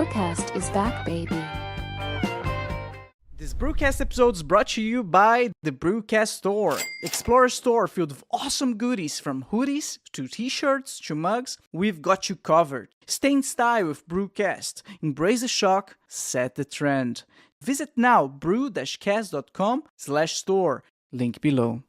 BruCast is back, baby. This BruCast episode is brought to you by the BruCast Store. Explore a store filled with awesome goodies from hoodies to t-shirts to mugs. We've got you covered. Stay in style with BruCast. Embrace the shock, set the trend. Visit now bru-cast.com/store. Link below.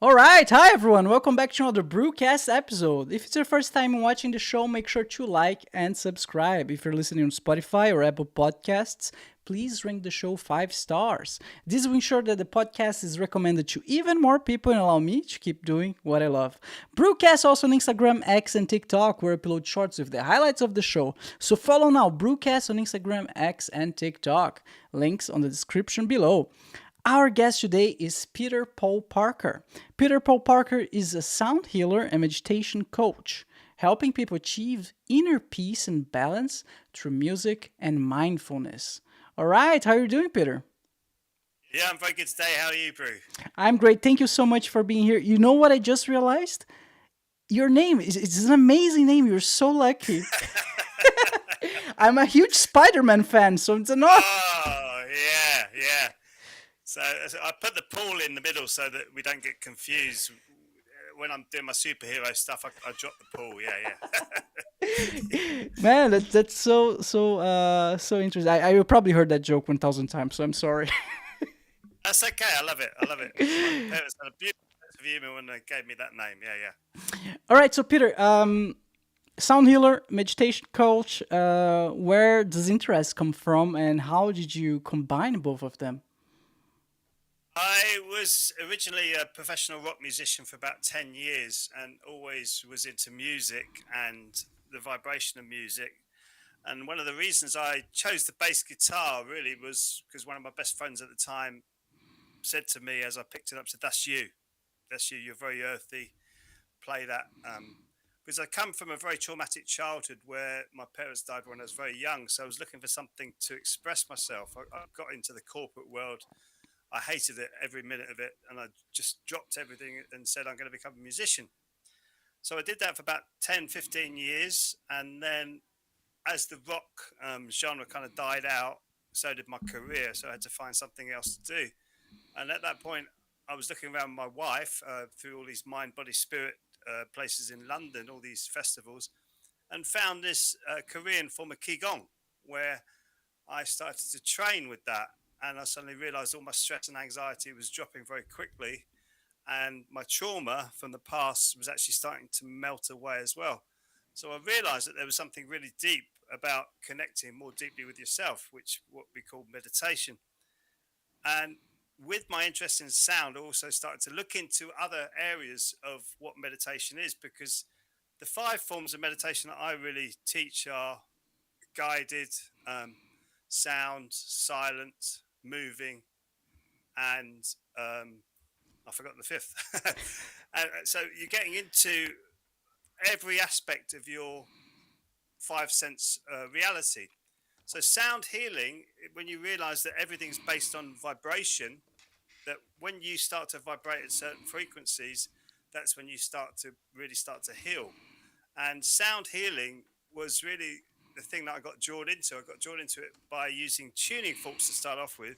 Alright, hi everyone, welcome back to another BruCast episode. If it's your first time watching the show, make sure to like and subscribe. If you're listening on Spotify or Apple Podcasts, please rank the show 5 stars. This will ensure that the podcast is recommended to even more people and allow me to keep doing what I love. BruCast also on Instagram, X, and TikTok, where I upload shorts with the highlights of the show. So follow now, BruCast on Instagram, X, and TikTok. Links on the description below. Our guest today is Peter Paul Parker. Peter Paul Parker is a sound healer and meditation coach, helping people achieve inner peace and balance through music and mindfulness. All right, how are you doing, Peter? Yeah, I'm very good today. How are you, Bru? I'm great. Thank you so much for being here. You know what I just realized? Your name is an amazing name. You're so lucky. I'm a huge Spider-Man fan, so it's an honor. Oh, yeah. So I put the Paul in the middle so that we don't get confused. When I'm doing my superhero stuff, I drop the Paul. Yeah. Man, that's so interesting. I probably heard that joke 1,000 times, so I'm sorry. That's okay. I love it. My parents had a beautiful sense of humor when they gave me that name. Yeah. All right, so Peter, sound healer, meditation coach. Where does interest come from, and how did you combine both of them? I was originally a professional rock musician for about 10 years and always was into music and the vibration of music. And one of the reasons I chose the bass guitar really was because one of my best friends at the time said to me as I picked it up, said, that's you, you're very earthy, play that. Because I come from a very traumatic childhood where my parents died when I was very young. So I was looking for something to express myself. I got into the corporate world. I hated it, every minute of it, and I just dropped everything and said, I'm going to become a musician. So I did that for about 10, 15 years, and then as the rock genre kind of died out, so did my career, so I had to find something else to do. And at that point, I was looking around with my wife through all these mind, body, spirit places in London, all these festivals, and found this Korean form of Qigong, where I started to train with that. And I suddenly realized all my stress and anxiety was dropping very quickly. And my trauma from the past was actually starting to melt away as well. So I realized that there was something really deep about connecting more deeply with yourself, which what we call meditation. And with my interest in sound, I also started to look into other areas of what meditation is, because the 5 forms of meditation that I really teach are guided, sound, silent, moving, and I forgot the 5th. And so you're getting into every aspect of your 5 sense reality. So sound healing, when you realize that everything's based on vibration, that when you start to vibrate at certain frequencies, that's when you start to heal. And sound healing was really the thing that I got drawn into. I got drawn into it by using tuning forks to start off with,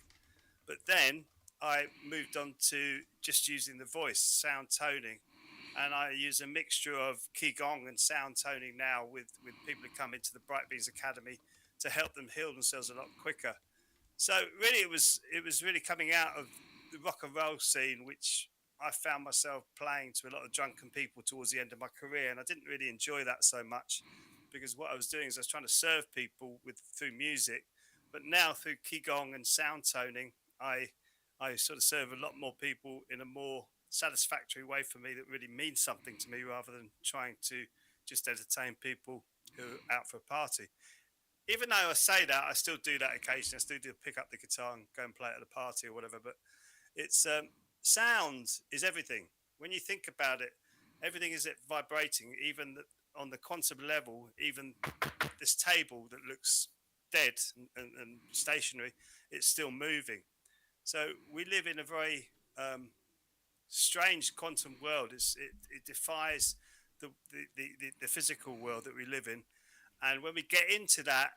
but then I moved on to just using the voice, sound toning, and I use a mixture of Qigong and sound toning now with people who come into the Bright Bees Academy to help them heal themselves a lot quicker. So really, it was really coming out of the rock and roll scene, which I found myself playing to a lot of drunken people towards the end of my career, and I didn't really enjoy that so much. Because what I was doing is I was trying to serve people through music, but now through Qigong and sound toning, I sort of serve a lot more people in a more satisfactory way for me that really means something to me, rather than trying to just entertain people who are out for a party. Even though I say that, I still do that occasionally. I still do pick up the guitar and go and play it at a party or whatever. But it's sound is everything. When you think about it, everything is vibrating, even on the quantum level. Even this table that looks dead and stationary, it's still moving. So we live in a very strange quantum world. It defies the physical world that we live in. And when we get into that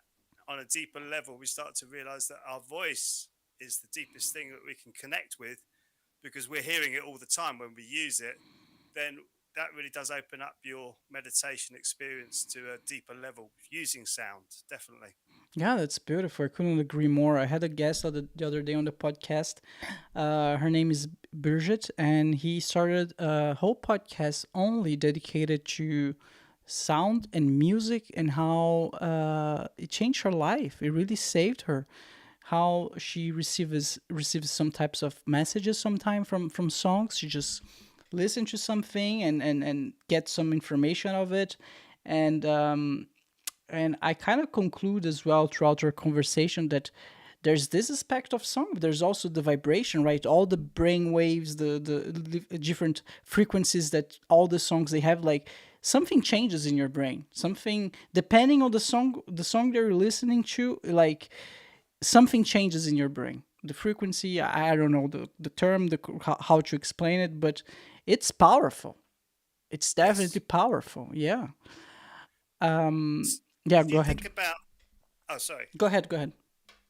on a deeper level, we start to realize that our voice is the deepest thing that we can connect with because we're hearing it all the time when we use it. Then that really does open up your meditation experience to a deeper level using sound, definitely. Yeah, that's beautiful. I couldn't agree more. I had a guest the other day on the podcast. Her name is Bridget, and he started a whole podcast only dedicated to sound and music and how it changed her life. It really saved her. How she receives some types of messages sometime from songs. She just listen to something and get some information of it, and I kind of conclude as well throughout our conversation that there's this aspect of song, but there's also the vibration, right? All the brain waves, the different frequencies that all the songs they have, like something changes in your brain. Something depending on the song that you're listening to, like something changes in your brain. The frequency, I don't know the term, how to explain it, but it's powerful. It's definitely Yes. powerful. Yeah. Yeah. If Go you ahead. think about, oh, sorry. Go ahead. Go ahead.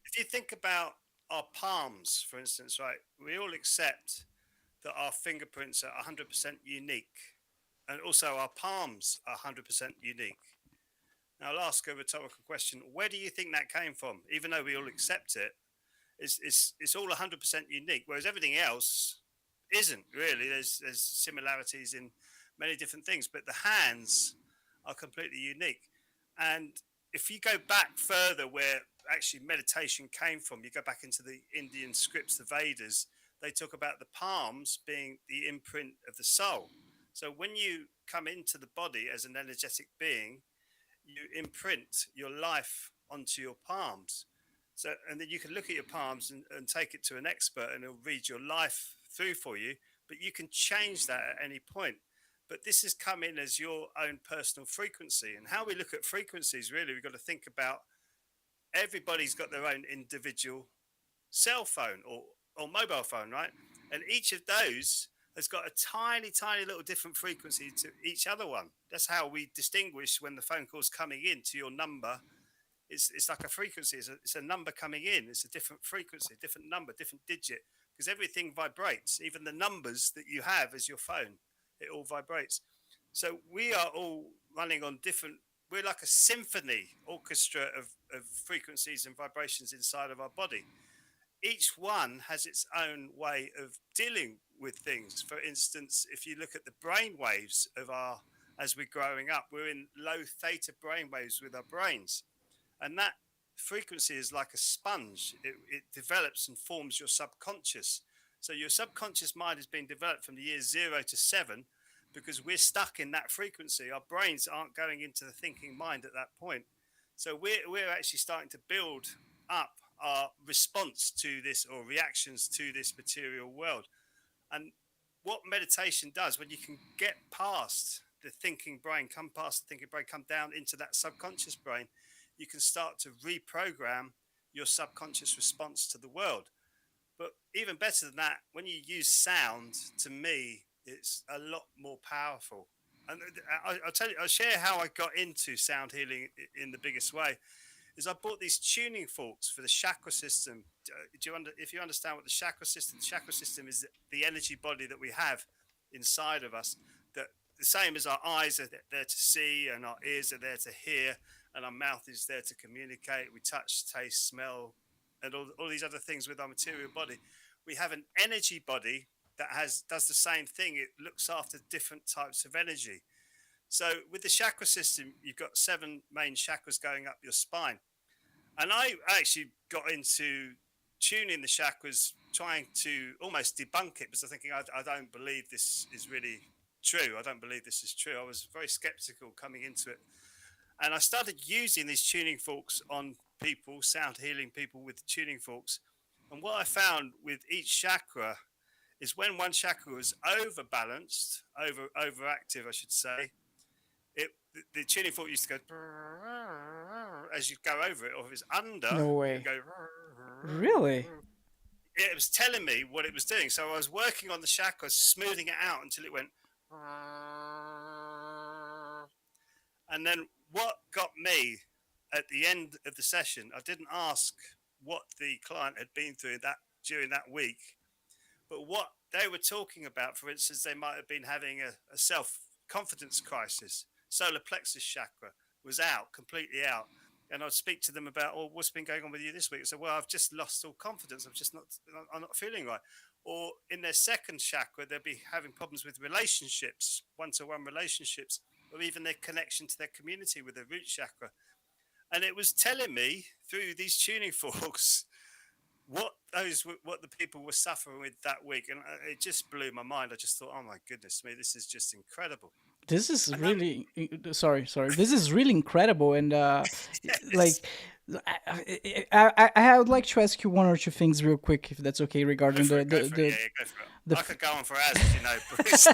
If you think about our palms, for instance, right, we all accept that our fingerprints are 100% unique. And also our palms are 100% unique. Now, I'll ask a rhetorical question. Where do you think that came from? Even though we all accept it, it's all 100% unique, whereas everything else isn't really. There's similarities in many different things, but the hands are completely unique. And if you go back further, where actually meditation came from, you go back into the Indian scripts, the Vedas. They talk about the palms being the imprint of the soul. So when you come into the body as an energetic being, you imprint your life onto your palms. So, and then you can look at your palms and take it to an expert and he'll read your life through for you, but you can change that at any point. But this has come in as your own personal frequency. And how we look at frequencies, really, we've got to think about everybody's got their own individual cell phone or mobile phone, right? And each of those has got a tiny, tiny little different frequency to each other one. That's how we distinguish when the phone call's coming in to your number. It's like a frequency. It's a number coming in. It's a different frequency, different number, different digit, because everything vibrates. Even the numbers that you have as your phone, it all vibrates. So we are all running on different. We're like a symphony orchestra of frequencies and vibrations inside of our body. Each one has its own way of dealing with things. For instance, if you look at the brain waves of our, as we're growing up, we're in low theta brain waves with our brains. And that frequency is like a sponge. It develops and forms your subconscious. So your subconscious mind has been developed from the years 0 to 7 because we're stuck in that frequency. Our brains aren't going into the thinking mind at that point. So we're actually starting to build up our response to this or reactions to this material world. And what meditation does, when you can get past the thinking brain, come past the thinking brain, come down into that subconscious brain, you can start to reprogram your subconscious response to the world. But even better than that, when you use sound, to me, it's a lot more powerful. And I'll tell you, I'll share how I got into sound healing in the biggest way. Is I bought these tuning forks for the chakra system. If you understand what the chakra system is the energy body that we have inside of us. That the same as our eyes are there to see, and our ears are there to hear, and our mouth is there to communicate. We touch, taste, smell, and all these other things with our material body. We have an energy body that does the same thing. It looks after different types of energy. So with the chakra system, you've got 7 main chakras going up your spine. And I actually got into tuning the chakras, trying to almost debunk it because I'm thinking, I don't believe this is really true. I don't believe this is true. I was very skeptical coming into it. And I started using these tuning forks on people, sound healing people with tuning forks. And what I found with each chakra is when one chakra was overbalanced, overactive, I should say, the tuning fork used to go as you go over it, or if it was under, No it would way. go. Really? It was telling me what it was doing. So I was working on the chakras, smoothing it out until it went. And then what got me at the end of the session, I didn't ask what the client had been through that during that week, but what they were talking about. For instance, they might have been having a self confidence crisis. Solar plexus chakra was out, completely out. And I'd speak to them about, oh, what's been going on with you this week? So, well, I've just lost all confidence. I'm not feeling right. Or in their second chakra, they'll be having problems with relationships, one to one relationships, or even their connection to their community with their root chakra. And it was telling me through these tuning forks what the people were suffering with that week, and it just blew my mind. I just thought, oh my goodness me, this is just incredible. This is And really sorry. This is really incredible, and yes, like I would like to ask you one or two things real quick, if that's okay, go regarding for it, go for it. Yeah, yeah, go for it. the I could go on for hours, as you know, Bruce.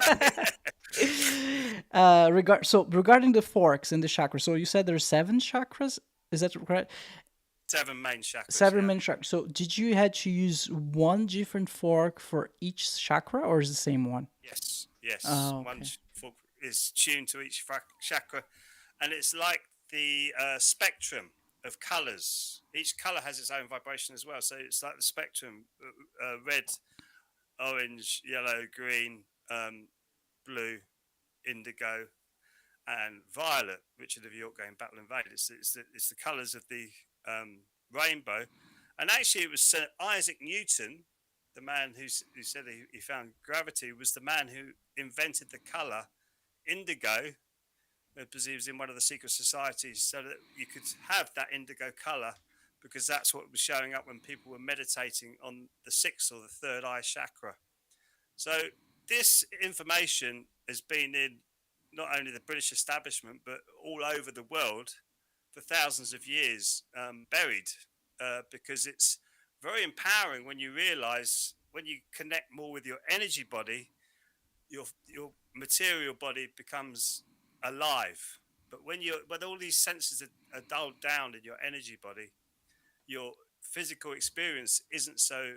regarding the forks and the chakras. So you said there's seven chakras. Is that correct? Seven main chakras. Seven Yeah. main chakras. So did you had to use one different fork for each chakra, or is it the same one? Yes. Yes. Oh, One okay. fork is tuned to each chakra, and it's like the spectrum of colors. Each color has its own vibration as well. So it's like the spectrum: red, orange, yellow, green, blue, indigo, and violet. Richard of York going battle and invade. It's the colours of the rainbow. And actually, it was Sir Isaac Newton, the man who said he found gravity, was the man who invented the colour indigo, because he was in one of the secret societies, so that you could have that indigo colour, because that's what was showing up when people were meditating on the sixth or the third eye chakra. So this information has been in not only the British establishment but all over the world for thousands of years, buried, because it's very empowering when you realize, when you connect more with your energy body, your material body becomes alive. But when all these senses are dulled down in your energy body, your physical experience isn't so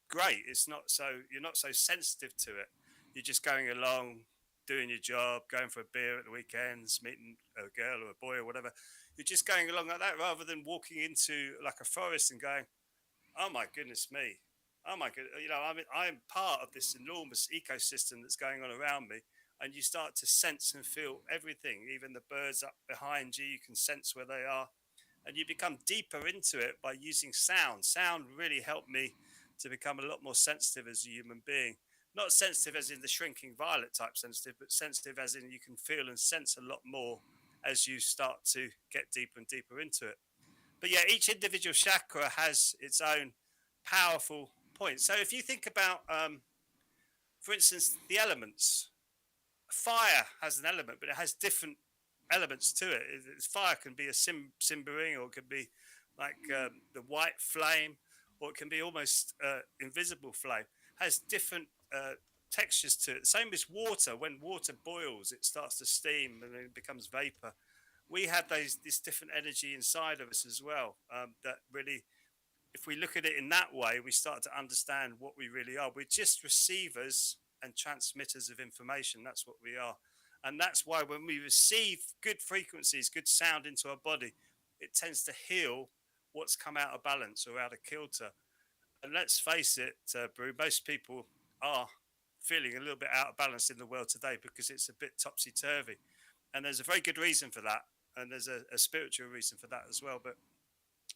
great. It's not so, you're not so sensitive to it. You're just going along, doing your job, going for a beer at the weekends, meeting a girl or a boy or whatever. You're just going along like that, rather than walking into like a forest and going, oh my goodness me, oh my good, I'm part of this enormous ecosystem that's going on around me. And you start to sense and feel everything, even the birds up behind you. You can sense where they are, and you become deeper into it by using sound. Sound really helped me to become a lot more sensitive as a human being. Not sensitive as in the shrinking violet type sensitive, but sensitive as in you can feel and sense a lot more as you start to get deeper and deeper into it. But yeah, each individual chakra has its own powerful points. So if you think about, for instance, the elements, fire has an element, but it has different elements to it. Fire can be a simmering, or it can be like the white flame, or it can be almost invisible flame. Has different textures to it. Same as water. When water boils, it starts to steam and then it becomes vapor. We have this different energy inside of us as well. That really, if we look at it in that way, we start to understand what we really are. We're just receivers and transmitters of information. That's what we are. And that's why when we receive good frequencies, good sound into our body, it tends to heal what's come out of balance or out of kilter. And let's face it, Brew, most people are feeling a little bit out of balance in the world today because it's a bit topsy turvy. And there's a very good reason for that. And there's a spiritual reason for that as well. But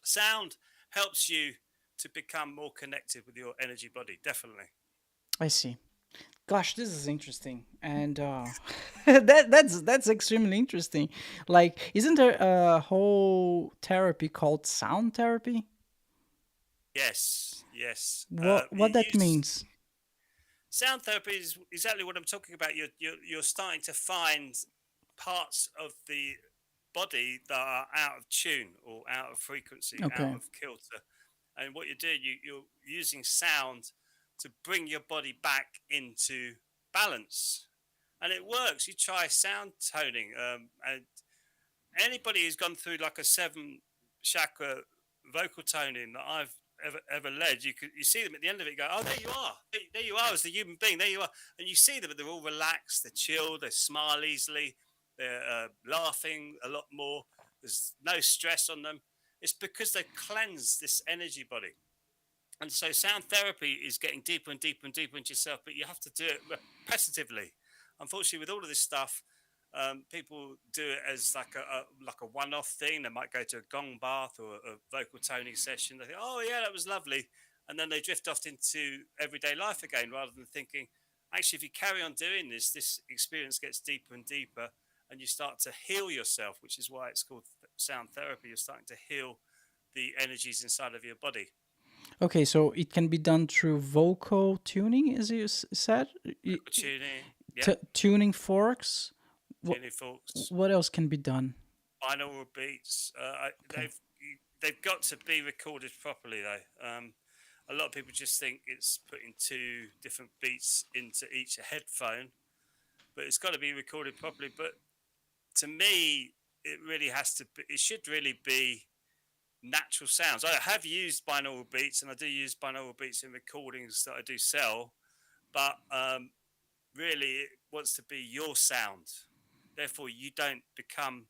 sound helps you to become more connected with your energy body, definitely. I see. Gosh, this is interesting, and that's extremely interesting. Like, isn't there a whole therapy called sound therapy? Yes, yes. What that means? Sound therapy is exactly what I'm talking about. You're starting to find parts of the body that are out of tune or out of frequency, out Okay, of kilter. And what you're doing, you're using sound to bring your body back into balance. And it works. You try sound toning, and anybody who's gone through like a seven chakra vocal toning that I've ever led, you see them at the end of it, go, oh, there you are, there you are as a human being, there you are, and you see them, they're all relaxed, they're chilled, they smile easily, They're laughing a lot more. There's no stress on them. It's because they cleanse this energy body. And so sound therapy is getting deeper and deeper and deeper into yourself, but you have to do it repetitively. Unfortunately, with all of this stuff, people do it as like a one-off thing. They might go to a gong bath or a vocal toning session. They think, "Oh yeah, that was lovely," and then they drift off into everyday life again, rather than thinking, actually, if you carry on doing this, this experience gets deeper and deeper, and you start to heal yourself, which is why it's called sound therapy. You're starting to heal the energies inside of your body. Okay, so it can be done through vocal tuning, as you said. Vocal tuning, yeah, Tuning forks. What tuning forks, what else can be done? binaural beats. Okay. They've got to be recorded properly though. A lot of people just think it's putting two different beats into each headphone, but it's got to be recorded properly. But to me, it really has to be, it should really be natural sounds. I have used binaural beats, and I do use binaural beats in recordings that I do sell, but really it wants to be your sound. Therefore, you don't become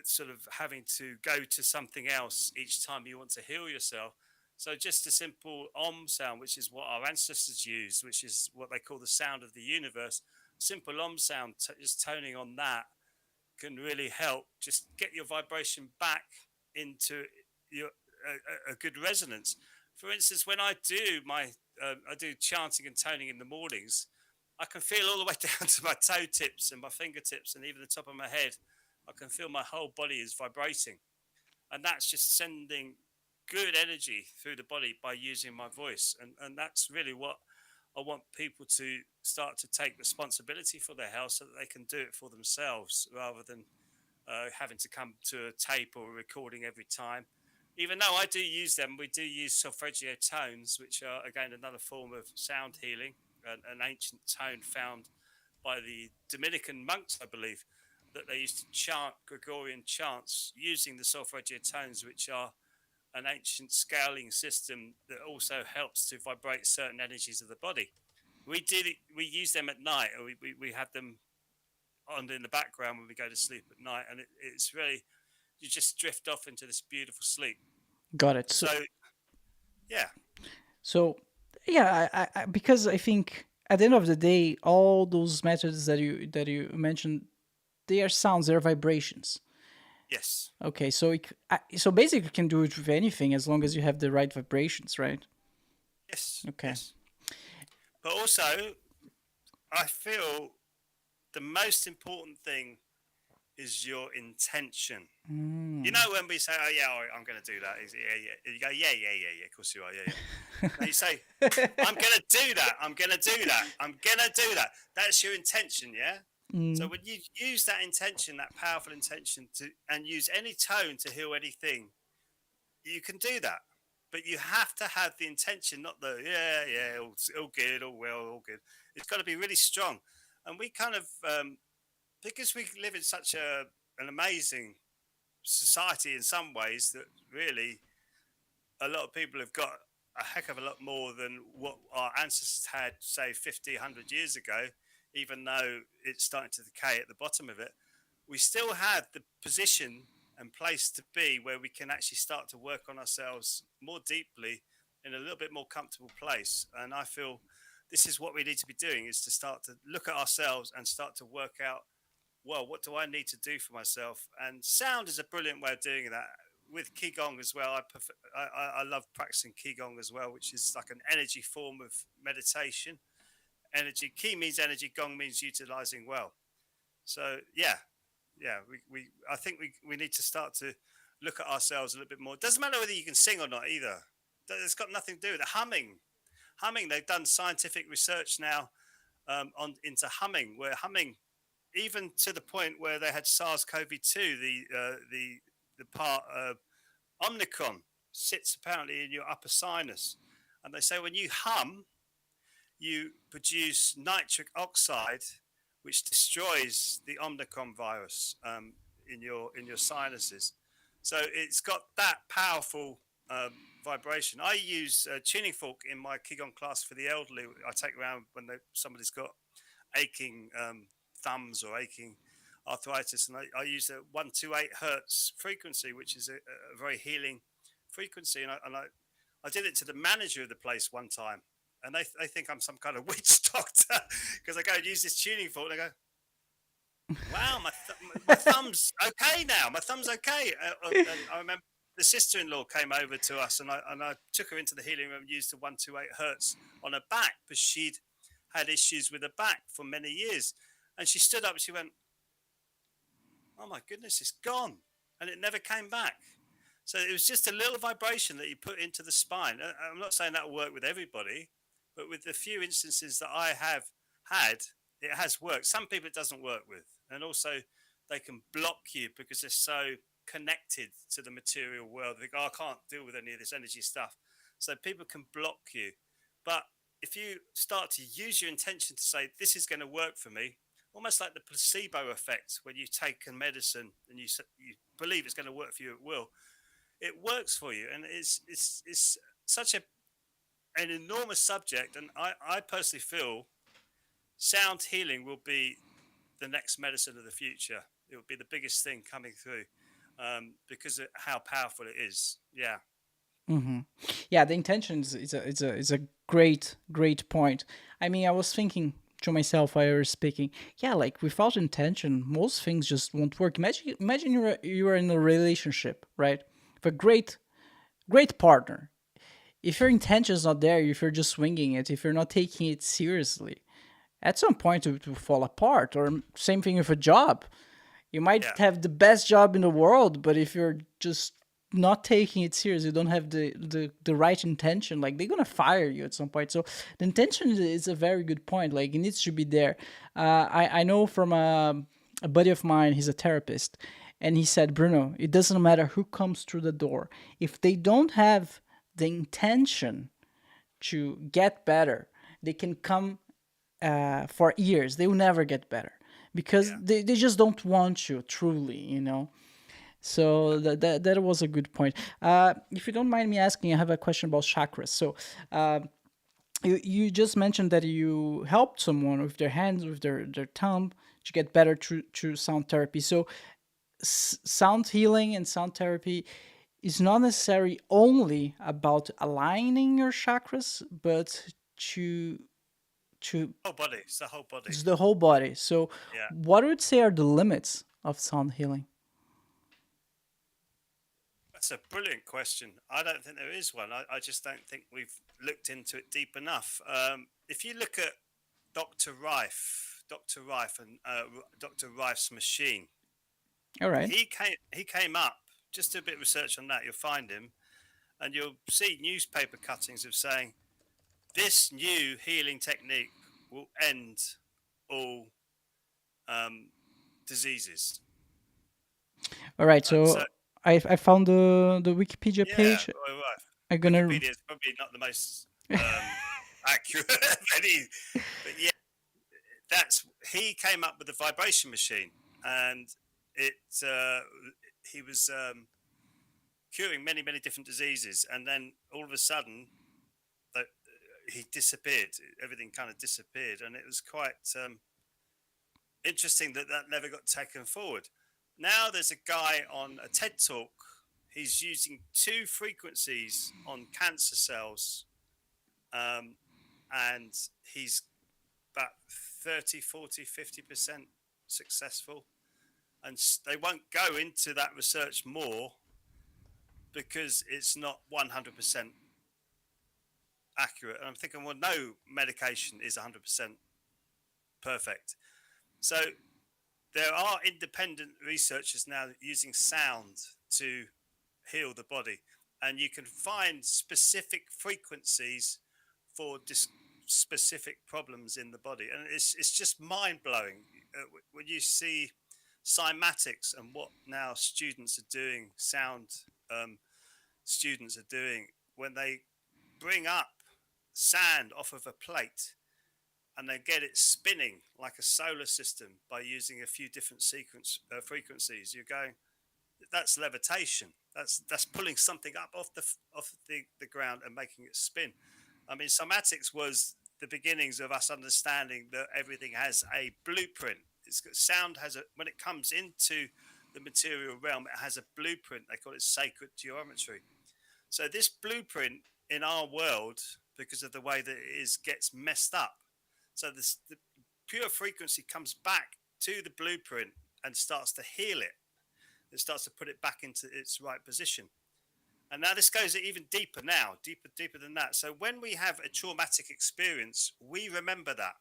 sort of having to go to something else each time you want to heal yourself. So just a simple om sound, which is what our ancestors used, which is what they call the sound of the universe. Simple om sound, just toning on that can really help. Just get your vibration back into your a good resonance. For instance, when I do chanting and toning in the mornings, I can feel all the way down to my toe tips and my fingertips and even the top of my head. I can feel my whole body is vibrating, and that's just sending good energy through the body by using my voice. And that's really what I want people to start to take responsibility for their health, so that they can do it for themselves rather than having to come to a tape or a recording every time. Even though I do use them, we do use solfeggio tones, which are again another form of sound healing, an ancient tone found by the Dominican monks, I believe, that they used to chant Gregorian chants using the solfeggio tones, which are an ancient scaling system that also helps to vibrate certain energies of the body. We use them at night, or we have them on in the background when we go to sleep at night, and it's really, you just drift off into this beautiful sleep. Got it. So yeah, So yeah, because I think at the end of the day, all those methods that you mentioned, they are sounds, they're vibrations. yes, Okay, so so basically, you can do it with anything as long as you have the right vibrations, right? yes, Okay. yes. But also, I feel the most important thing is your intention. You know, when we say, "Oh yeah, all right, I'm going to do that," yeah, yeah. You go, "Yeah, yeah, yeah, yeah. Of course you are. Yeah, yeah." Now you say, "I'm going to do that. I'm going to do that. I'm going to do that." That's your intention, yeah. So Mm, when you use that intention, that powerful intention to, and use any tone to heal anything, you can do that. But you have to have the intention, not the yeah, yeah, all good, all well, all good. It's got to be really strong. And we kind of because we live in such an amazing society in some ways, that really a lot of people have got a heck of a lot more than what our ancestors had, say 50, 100 years ago. Even though it's starting to decay at the bottom of it, we still have the position and place to be where we can actually start to work on ourselves more deeply in a little bit more comfortable place. And I feel this is what we need to be doing, is to start to look at ourselves and start to work out, well, what do I need to do for myself? And sound is a brilliant way of doing that. With Qigong as well, I love practicing Qigong as well, which is like an energy form of meditation. Energy, Qi means energy, Gong means utilizing well. So yeah, yeah, I think we need to start to look at ourselves a little bit more. It doesn't matter whether you can sing or not either. It's got nothing to do with it. Humming. They've done scientific research now on into humming, where humming, even to the point where they had SARS-CoV-2, the part Omicron sits apparently in your upper sinus, and they say when you hum, you produce nitric oxide, which destroys the Omicron virus in your sinuses. So it's got that powerful vibration. I use a tuning fork in my Qigong class for the elderly. I take around when somebody's got aching thumbs or aching arthritis, and I use a 128 hertz frequency, which is a very healing frequency. I did it to the manager of the place one time, and they think I'm some kind of witch doctor because I go and use this tuning fork. And they go, "Wow, my thumb's okay now. My thumb's okay." And I remember the sister-in-law came over to us, and I took her into the healing room and used the 128 hertz on her back because she'd had issues with her back for many years. And she stood up and she went, "Oh my goodness, it's gone," and it never came back. So it was just a little vibration that you put into the spine. I'm not saying that will work with everybody, but with the few instances that I have had, it has worked. Some people it doesn't work with, and also they can block you because they're so connected to the material world. They go, "Oh, I can't deal with any of this energy stuff." So people can block you, but if you start to use your intention to say, "This is going to work for me," almost like the placebo effect when you take a medicine and you believe it's going to work for you, it will. It works for you, and it's such an enormous subject. And I personally feel sound healing will be the next medicine of the future. It will be the biggest thing coming through because of how powerful it is. Yeah, Hmm. Yeah, the intention is a great point. I mean, I was thinking to myself while you were speaking. Yeah, like without intention, most things just won't work. Imagine you are in a relationship, right? With a great partner. If your intention is not there, if you're just swinging it, if you're not taking it seriously, at some point it will fall apart. Or same thing with a job. You might yeah, have the best job in the world, but if you're just not taking it serious, you don't have the right intention, like they're gonna fire you at some point. So the intention is a very good point. Like it needs to be there. I know from a buddy of mine, he's a therapist, and he said, Bruno, it doesn't matter who comes through the door. If they don't have the intention to get better, they can come for years. They will never get better because yeah. they just don't want you truly, you know. So that was a good point. If you don't mind me asking, I have a question about chakras. So you just mentioned that you helped someone with their hands, with their thumb, to get better through sound therapy. So sound healing and sound therapy is not necessarily only about aligning your chakras, but to to Whole body. It's the whole body. it's the whole body. So Yeah, what would say are the limits of sound healing? that's a brilliant question. I don't think there is one. I just don't think we've looked into it deep enough. If you look at Dr. Rife, and Dr. Rife's machine. All right. He came up. Just do a bit of research on that. You'll find him, and you'll see newspaper cuttings of saying this new healing technique will end all um, diseases. All right. And so, So I found the Wikipedia yeah, page. well, right. I'm gonna. Wikipedia is probably not the most accurate of any, but yeah, that's he came up with the vibration machine, and it he was curing many different diseases, and then all of a sudden that he disappeared. Everything kind of disappeared, and it was quite interesting that that never got taken forward. Now there's a guy on a TED talk. He's using two frequencies on cancer cells, um, and he's about 30, 40, 50% successful. And they won't go into that research more because it's not 100% accurate. And I'm thinking, well, no medication is 100% perfect. So there are independent researchers now using sound to heal the body, and you can find specific frequencies for specific problems in the body, and it's just mind blowing when you see cymatics and what now students are doing, sound students are doing when they bring up sand off of a plate and they get it spinning like a solar system by using a few different frequencies. You're going, that's levitation. That's pulling something up off the ground and making it spin. I mean, somatics was the beginnings of us understanding that everything has a blueprint. It's got sound has a when it comes into the material realm, it has a blueprint. They call it sacred geometry. So this blueprint in our world, because of the way that it is, gets messed up. So the pure frequency comes back to the blueprint and starts to heal it. It starts to put it back into its right position. And now this goes even deeper now, deeper than that. So when we have a traumatic experience, we remember that.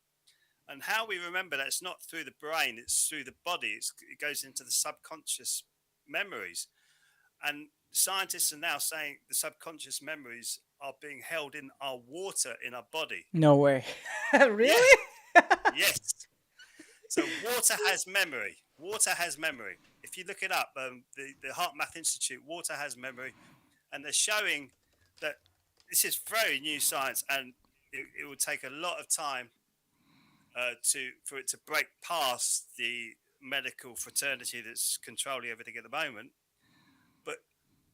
And how we remember that, it's not through the brain, it's through the body. It goes into the subconscious memories. And scientists are now saying the subconscious memories are being held in our water in our body. No way. Yeah, Really? yes. So water has memory. Water has memory. If you look it up, the Heart Math Institute, water has memory. And they're showing that this is very new science, and it will take a lot of time for it to break past the medical fraternity that's controlling everything at the moment. But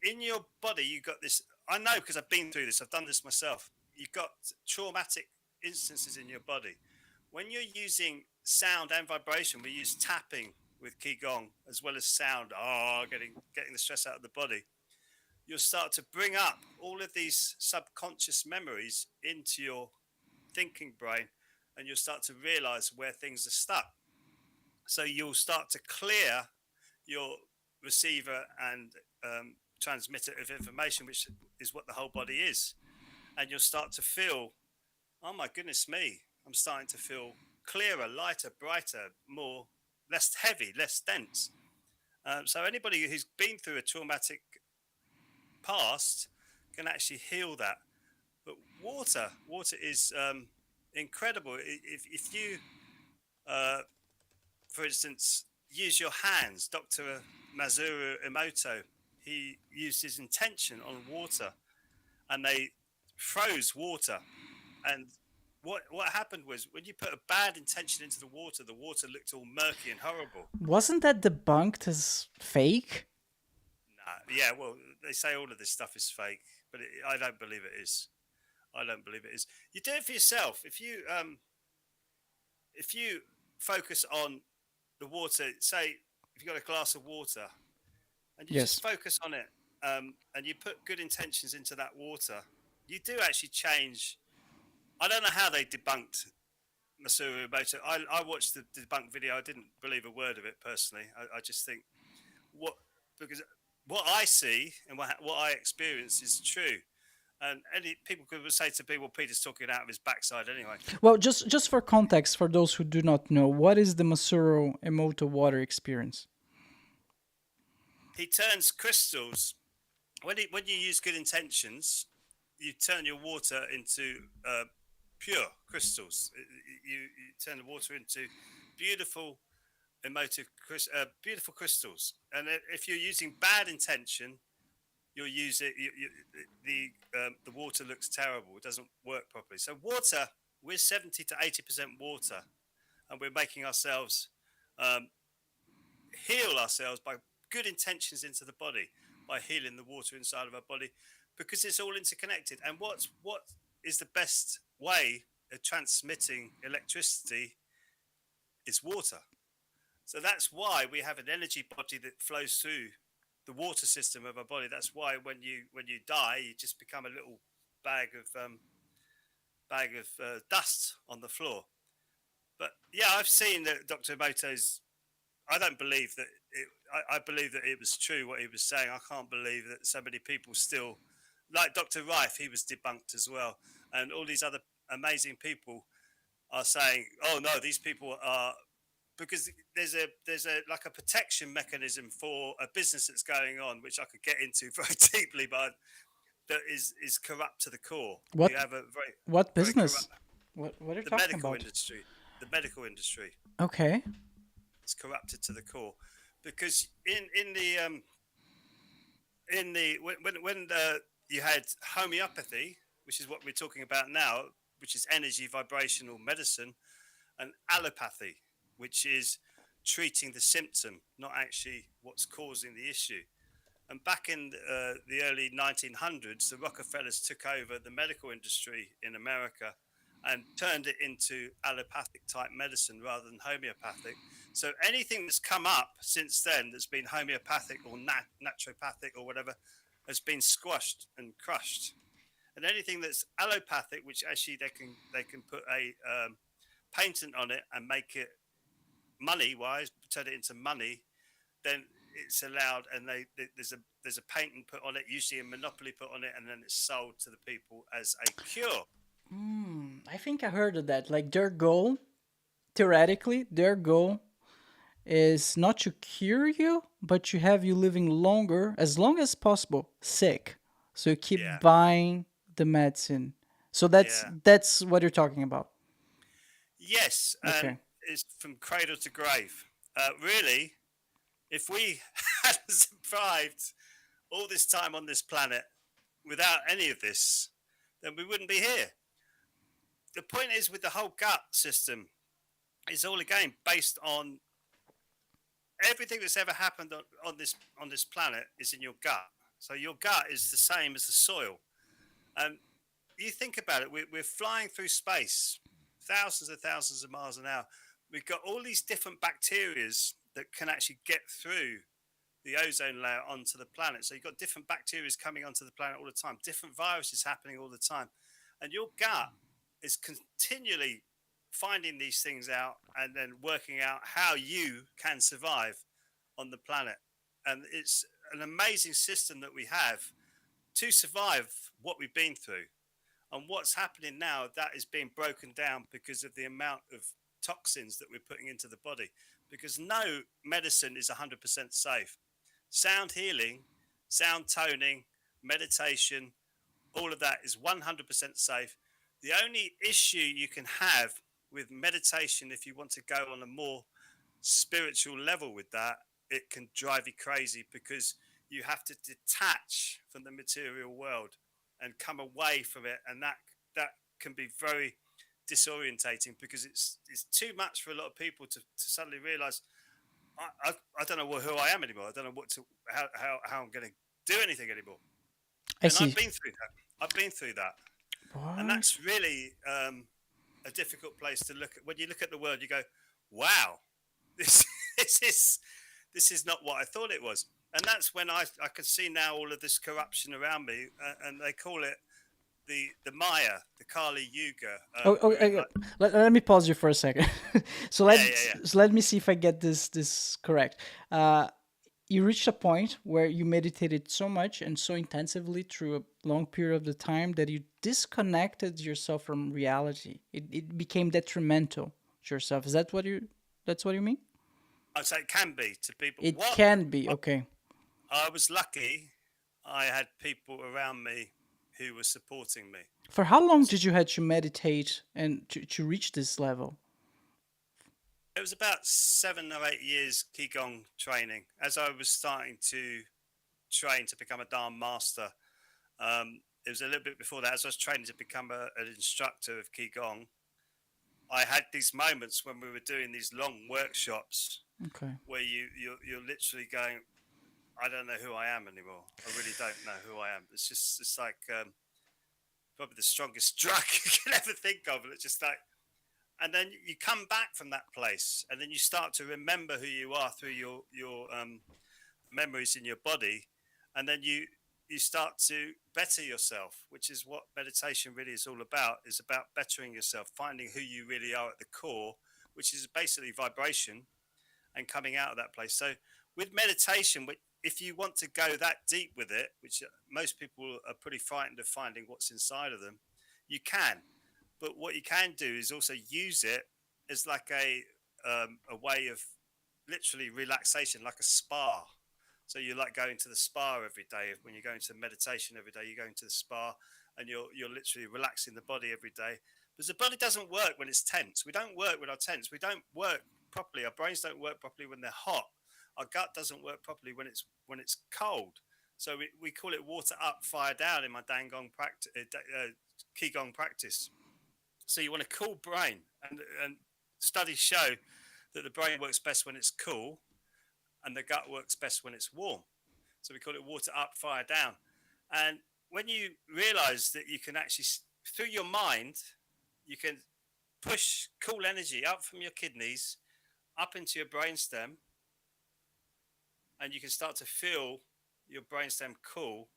in your body, you've got this. I know because I've been through this. I've done this myself. You've got traumatic instances in your body. When you're using sound and vibration, we use tapping with Qigong as well as sound. Getting the stress out of the body. You'll start to bring up all of these subconscious memories into your thinking brain, and you'll start to realize where things are stuck. So you'll start to clear your receiver and transmitter of information, which is what the whole body is. And you'll start to feel, oh my goodness me, I'm starting to feel clearer, lighter, brighter, less heavy, less dense. So anybody who's been through a traumatic past can actually heal that. But water is incredible. If you, for instance, use your hands, Dr. Masaru Emoto, he used his intention on water, and they froze water. And what happened was when you put a bad intention into the water looked all murky and horrible. Wasn't that debunked as fake? Nah, yeah, well, they say all of this stuff is fake, but I don't believe it is. I don't believe it is. You do it for yourself. If you focus on the water, say if you've got a glass of water, and you Yes. just focus on it, and you put good intentions into that water, you do actually change. I don't know how they debunked Masaru Emoto. I watched the debunked video. I didn't believe a word of it personally. I just think because what I see and what I experience is true. And people could say to people, Peter's talking out of his backside anyway. Well, just for context, for those who do not know, what is the Masaru Emoto water experience? He turns crystals. When you use good intentions, you turn your water into pure crystals. You turn the water into beautiful, beautiful crystals. And if you're using bad intention, you'll use it. The water looks terrible. It doesn't work properly. So water, we're 70 to 80% water, and we're making ourselves heal ourselves by good intentions into the body, by healing the water inside of our body, because it's all interconnected. And what is the best way of transmitting electricity is water. So that's why we have an energy body that flows through the water system of our body. That's why when you die, you just become a little bag of dust on the floor. But yeah, I've seen that Dr. Emoto's. I don't believe that. I believe that it was true what he was saying. I can't believe that so many people still, like Dr. Rife, he was debunked as well, and all these other amazing people are saying, "Oh no, these people are." Because there's a like a protection mechanism for a business that's going on, which I could get into very deeply, but that is corrupt to the core. What You have a what very business? corrupt What are you the talking medical about? industry. The medical industry Okay. is corrupted to the core, because in the when you had homeopathy, which is what we're talking about now, which is energy vibrational medicine, and allopathy, which is treating the symptom, not actually what's causing the issue. And back in the early 1900s, the Rockefellers took over the medical industry in America, and turned it into allopathic type medicine rather than homeopathic. So anything that's come up since then that's been homeopathic or naturopathic or whatever has been squashed and crushed. And anything that's allopathic, which actually they can put a patent on it and make it money wise, turn it into money, then it's allowed, and there's a patent put on it, usually a monopoly put on it, and then it's sold to the people as a cure. I think I heard of that. Like their goal, theoretically, their goal is not to cure you, but to have you living longer, as long as possible, sick. So you keep Yeah, buying the medicine. So yeah, that's what you're talking about. yes, and Okay. it's from cradle to grave. Really, if we had survived all this time on this planet without any of this, then we wouldn't be here. The point is with the whole gut system, it's all again based on everything that's ever happened on this planet is in your gut. So your gut is the same as the soil. And you think about it, we're flying through space, thousands of miles an hour. We've got all these different bacterias that can actually get through the ozone layer onto the planet. So you've got different bacteria coming onto the planet all the time, different viruses happening all the time. And your gut is continually finding these things out and then working out how you can survive on the planet. And it's an amazing system that we have to survive what we've been through. And what's happening now, that is being broken down because of the amount of toxins that we're putting into the body. Because no medicine is 100% safe. Sound healing, sound toning, meditation, all of that is 100% safe. The only issue you can have with meditation, if you want to go on a more spiritual level with that, it can drive you crazy because you have to detach from the material world and come away from it, and that can be very disorientating because it's too much for a lot of people to suddenly realize I don't know who I am anymore. I don't know how I'm going to do anything anymore. I And I've see. been through that. I've been through that, and What? that's really a difficult place to look at. When you look at the world, you go, "Wow, this this is this is not what I thought it was." And that's when I could see now all of this corruption around me, and they call it the Maya, the Kali Yuga. We're in Okay. like, Let me pause you for a second. yeah, yeah, yeah. So let me see if I get this correct. Uh, you reached a point where you meditated so much and so intensively through a long period of the time that you disconnected yourself from reality. It became detrimental to yourself. Is that what you? That's what you mean? I'd say it can be to people. It What can be okay. I was lucky, I had people around me who were supporting me. For how long did you had to meditate and to reach this level? It was about 7 or 8 years Qigong training. As I was starting to train to become a Dharma master, it was a little bit before that. As I was training to become an instructor of Qigong, I had these moments when we were doing these long workshops Okay. where you're literally going, I don't know who I am anymore. I really don't know who I am. It's like probably the strongest drug you can ever think of. And it's just like, and then you come back from that place, and then you start to remember who you are through your memories in your body, and then you start to better yourself, which is what meditation really is all about. Is about bettering yourself, finding who you really are at the core, which is basically vibration, and coming out of that place. So with meditation, if you want to go that deep with it, which most people are pretty frightened of finding what's inside of them, you can. But what you can do is also use it as like a way of literally relaxation, like a spa. So you like going to the spa every day. When you're going to meditation every day, you're going to the spa, and you're literally relaxing the body every day. Because the body doesn't work when it's tense. We don't work when our tense. We don't work properly. Our brains don't work properly when they're hot. Our gut doesn't work properly when it's cold. So we call it water up, fire down in my Dangong practice, Qigong practice. So you want a cool brain, and studies show that the brain works best when it's cool, and the gut works best when it's warm. So we call it water up, fire down. And when you realize that you can actually, through your mind, you can push cool energy up from your kidneys up into your brainstem, and you can start to feel your brainstem cool.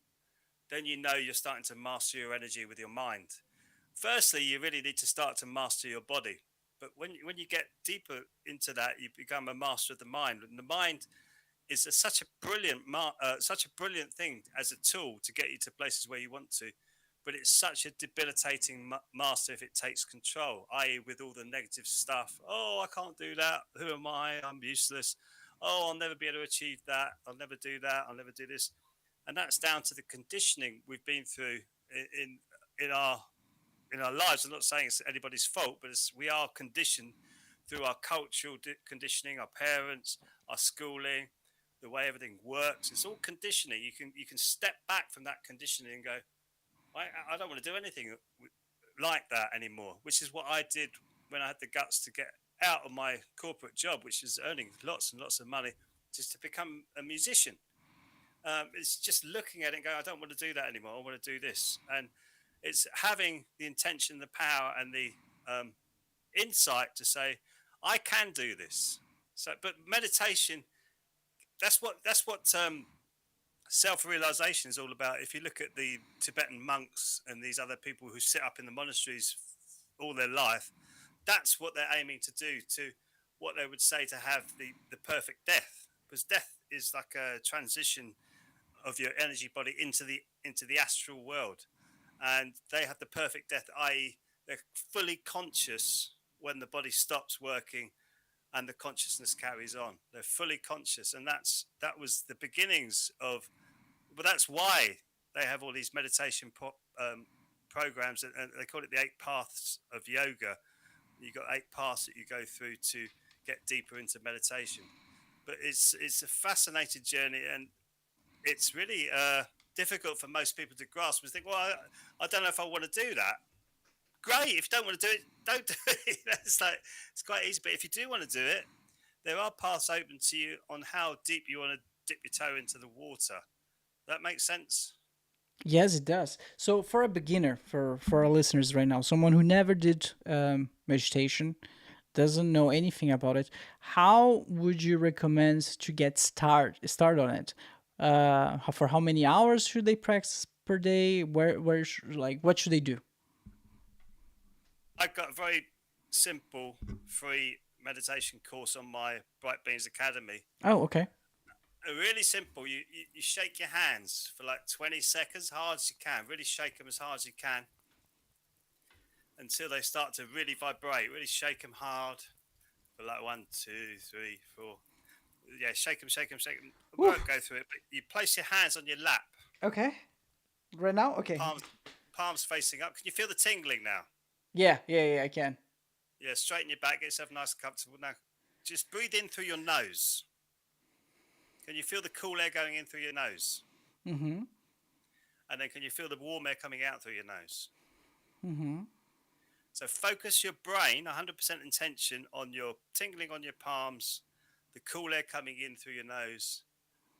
Then you know you're starting to master your energy with your mind. Firstly, you really need to start to master your body. But when you get deeper into that, you become a master of the mind. And the mind is such a brilliant thing as a tool to get you to places where you want to. But it's such a debilitating master if it takes control, i.e., with all the negative stuff. Oh, I can't do that. Who am I? I'm useless. Oh, I'll never be able to achieve that. I'll never do that. I'll never do this. And that's down to the conditioning we've been through in in our in our lives. I'm not saying it's anybody's fault, but we are conditioned through our cultural conditioning, our parents, our schooling, the way everything works. It's all conditioning. You can step back from that conditioning and go, I don't want to do anything like that anymore. Which is what I did when I had the guts to get out of my corporate job, which is earning lots and lots of money, just to become a musician. It's just looking at it and going, I don't want to do that anymore. I want to do this. And it's having the intention, the power, and the insight to say, I can do this. So, but meditation, that's what self-realization is all about. If you look at the Tibetan monks and these other people who sit up in the monasteries all their life, that's what they're aiming to do, to what they would say to have the perfect death, because death is like a transition of your energy body into the astral world, and they have the perfect death, i.e., they're fully conscious when the body stops working and the consciousness carries on. They're fully conscious, and that was the beginnings of. But that's why they have all these meditation programs, and they call it the 8 paths of yoga. You've got 8 paths that you go through to get deeper into meditation. But it's a fascinating journey, and it's really difficult for most people to grasp. We think, well, I don't know if I want to do that. Great, if you don't want to do it, don't do it. It's quite easy. But if you do want to do it, there are paths open to you on how deep you want to dip your toe into the water. That makes sense. Yes, it does. So, for a beginner, for our listeners right now, someone who never did meditation, doesn't know anything about it, how would you recommend to get start on it? For how many hours should they practice per day? Like what should they do? I've got a very simple free meditation course on my Bright Beans Academy. Oh, okay. Really simple. You shake your hands for like 20 seconds, hard as you can. Really shake them as hard as you can until they start to really vibrate. Really shake them hard for like 1, 2, 3, 4. Yeah, shake them, shake them, shake them. I Woo. won't go through it, but you place your hands on your lap, Okay. Right now, okay. palms facing up. Can you feel the tingling now? Yeah, I can. Yeah, straighten your back, get yourself nice and comfortable. Now, just breathe in through your nose. Can you feel the cool air going in through your nose? Mm-hmm. And then can you feel the warm air coming out through your nose? Mm-hmm. So focus your brain, 100% intention on your tingling on your palms, the cool air coming in through your nose,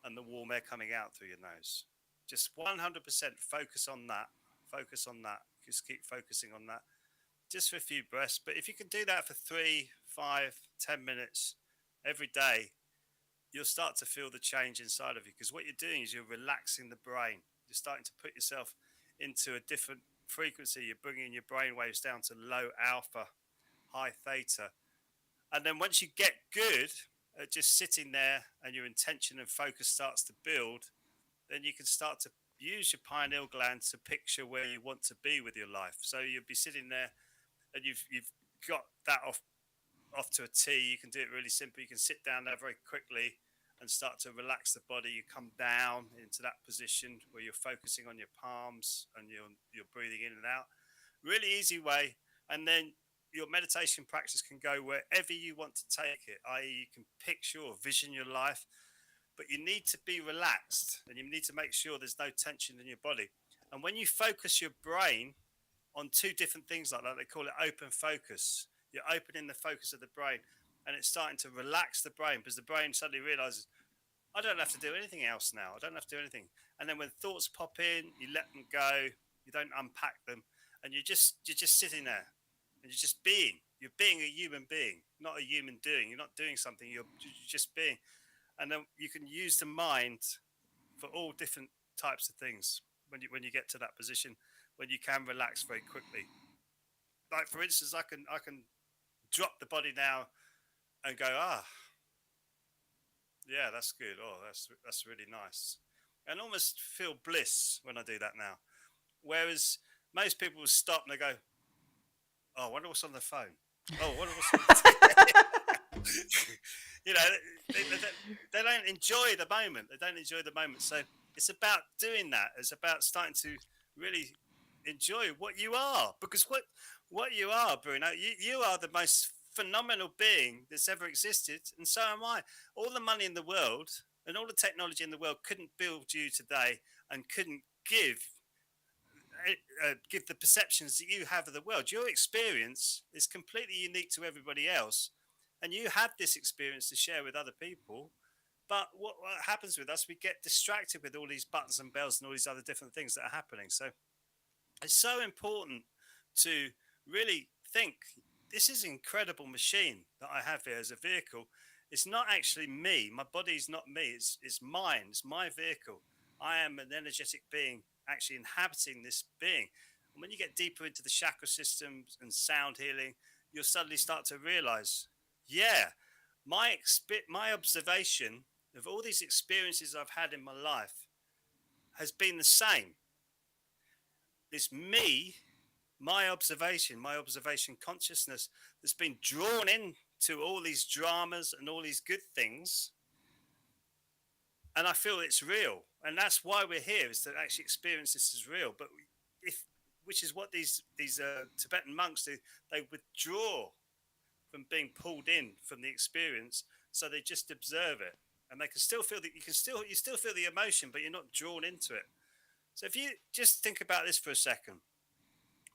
and the warm air coming out through your nose. Just 100% focus on that. Focus on that. Just keep focusing on that. Just for a few breaths. But if you can do that for 3, 5, 10 minutes every day, you'll start to feel the change inside of you. Because what you're doing is you're relaxing the brain. You're starting to put yourself into a different frequency. You're bringing your brain waves down to low alpha, high theta. And then once you get good at just sitting there and your intention and focus starts to build, then you can start to use your pineal gland to picture where you want to be with your life. So you'll be sitting there and you've got that off to a T. You can do it really simple. You can sit down there very quickly and start to relax the body. You come down into that position where you're focusing on your palms and you're breathing in and out. Really easy way. And then your meditation practice can go wherever you want to take it, i.e., you can picture or vision your life, but you need to be relaxed and you need to make sure there's no tension in your body. And when you focus your brain on 2 different things like that, they call it open focus. You're opening the focus of the brain and it's starting to relax the brain because the brain suddenly realizes, I don't have to do anything else now. I don't have to do anything. And then when thoughts pop in, you let them go. You don't unpack them, and you're just sitting there. and you're just being. You're being a human being, not a human doing. You're not doing something. You're just being, and then you can use the mind for all different types of things when you get to that position when you can relax very quickly. Like for instance, I can drop the body now and go, yeah, that's good. Oh, that's really nice, and almost feel bliss when I do that now. Whereas most people will stop and they go, oh, I wonder what's on the phone. Oh, I wonder what's on the you know, they don't enjoy the moment. They don't enjoy the moment. So it's about doing that. It's about starting to really enjoy what you are, because what you are, Bruno, you are the most phenomenal being that's ever existed, and so am I. All the money in the world and all the technology in the world couldn't build you today, and couldn't give the perceptions that you have of the world. Your experience is completely unique to everybody else, and you have this experience to share with other people. But what happens with us, we get distracted with all these buttons and bells and all these other different things that are happening. So it's so important to really think, this is an incredible machine that I have here as a vehicle. It's not actually me. My body's not me. It's mine. It's my vehicle. I am an energetic being actually inhabiting this being. And when you get deeper into the chakra systems and sound healing, you'll suddenly start to realize, yeah, my observation of all these experiences I've had in my life has been the same. It's me, my observation consciousness that's been drawn into all these dramas and all these good things. And I feel it's real. And that's why we're here, is to actually experience this as real. But if, which is what these Tibetan monks do, they withdraw from being pulled in from the experience. So they just observe it. And they can still feel that you still feel the emotion, but you're not drawn into it. So if you just think about this for a second,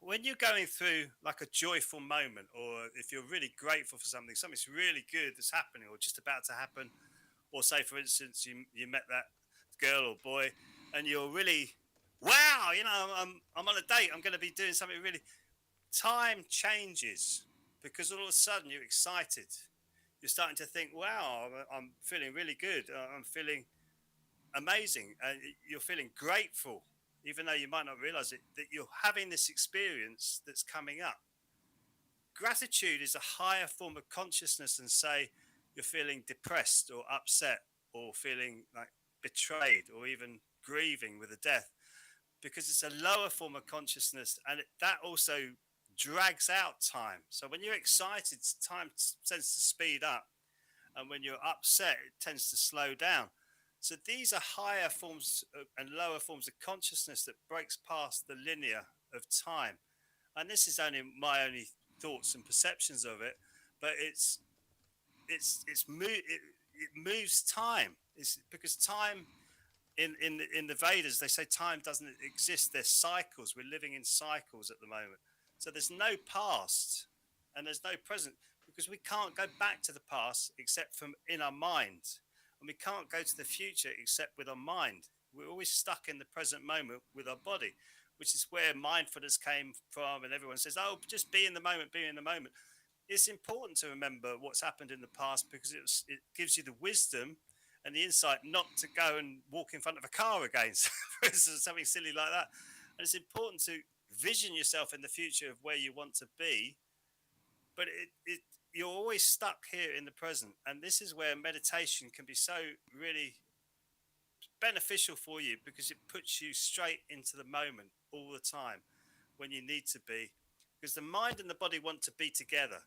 when you're going through like a joyful moment, or if you're really grateful for something's really good that's happening or just about to happen, or say for instance you met that girl or boy and you're really, wow, I'm on a date, I'm going to be doing something really, time changes because all of a sudden you're excited, you're starting to think, wow, I'm feeling really good, I'm feeling amazing, you're feeling grateful, even though you might not realize it, that you're having this experience that's coming up. Gratitude is a higher form of consciousness than, say, you're feeling depressed or upset or feeling like betrayed or even grieving with a death, because it's a lower form of consciousness, and that also drags out time. So when you're excited, time tends to speed up, and when you're upset, it tends to slow down. So these are higher forms and lower forms of consciousness that breaks past the linear of time. And this is only my only thoughts and perceptions of it, but it moves time. It's because time in the Vedas, they say time doesn't exist. There's cycles. We're living in cycles at the moment. So there's no past and there's no present, because we can't go back to the past except from in our mind, and we can't go to the future except with our mind. We're always stuck in the present moment with our body, which is where mindfulness came from. And everyone says, "Oh, just be in the moment, be in the moment." It's important to remember what's happened in the past, because it gives you the wisdom and the insight not to go and walk in front of a car again, for instance, something silly like that. And it's important to vision yourself in the future of where you want to be, but you're always stuck here in the present. And this is where meditation can be so really beneficial for you, because it puts you straight into the moment all the time when you need to be, because the mind and the body want to be together.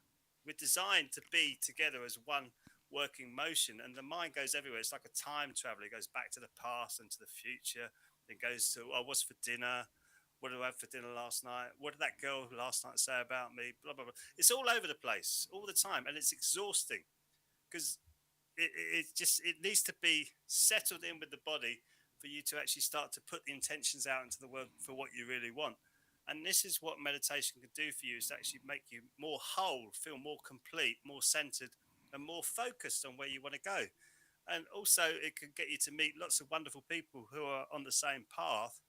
We're designed to be together as one working motion, and the mind goes everywhere. It's like a time traveler. It goes back to the past and to the future. It goes to, oh, what's for dinner? What did I have for dinner last night? What did that girl last night say about me? Blah, blah, blah. It's all over the place all the time, and it's exhausting, because it needs to be settled in with the body for you to actually start to put the intentions out into the world for what you really want. And this is what meditation can do for you, is to actually make you more whole, feel more complete, more centered, and more focused on where you want to go. And also it can get you to meet lots of wonderful people who are on the same path,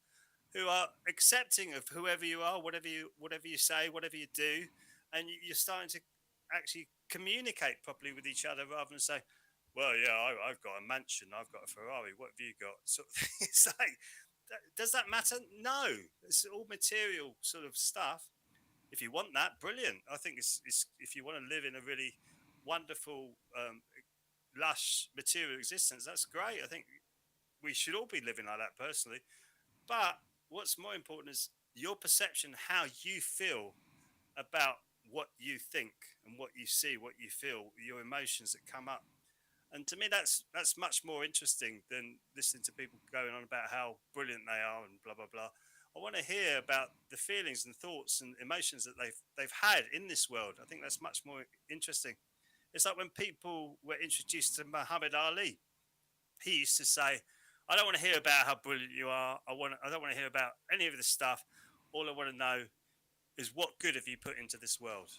who are accepting of whoever you are, whatever you say, whatever you do, and you're starting to actually communicate properly with each other rather than say, well, yeah, I've got a mansion, I've got a Ferrari, what have you got? Sort of it's like, does that matter? No, it's all material sort of stuff. If you want that, brilliant. I think it's if you want to live in a really wonderful, lush material existence, that's great. I think we should all be living like that personally. But what's more important is your perception, how you feel about what you think and what you see, what you feel, your emotions that come up. And to me, that's much more interesting than listening to people going on about how brilliant they are and blah blah blah. I want to hear about the feelings and thoughts and emotions that they've had in this world. I think that's much more interesting. It's like when people were introduced to Muhammad Ali. He used to say, "I don't want to hear about how brilliant you are. I don't want to hear about any of this stuff. All I want to know is what good have you put into this world."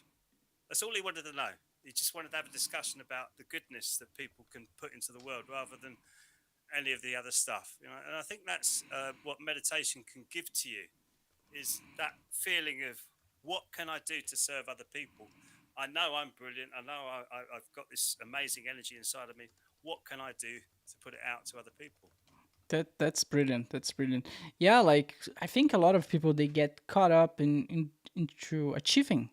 That's all he wanted to know. He just wanted to have a discussion about the goodness that people can put into the world rather than any of the other stuff. You know, and I think that's what meditation can give to you is that feeling of what can I do to serve other people? I know I'm brilliant. I know I've got this amazing energy inside of me. What can I do to put it out to other people? That's brilliant. That's brilliant. Yeah, like I think a lot of people they get caught up in into achieving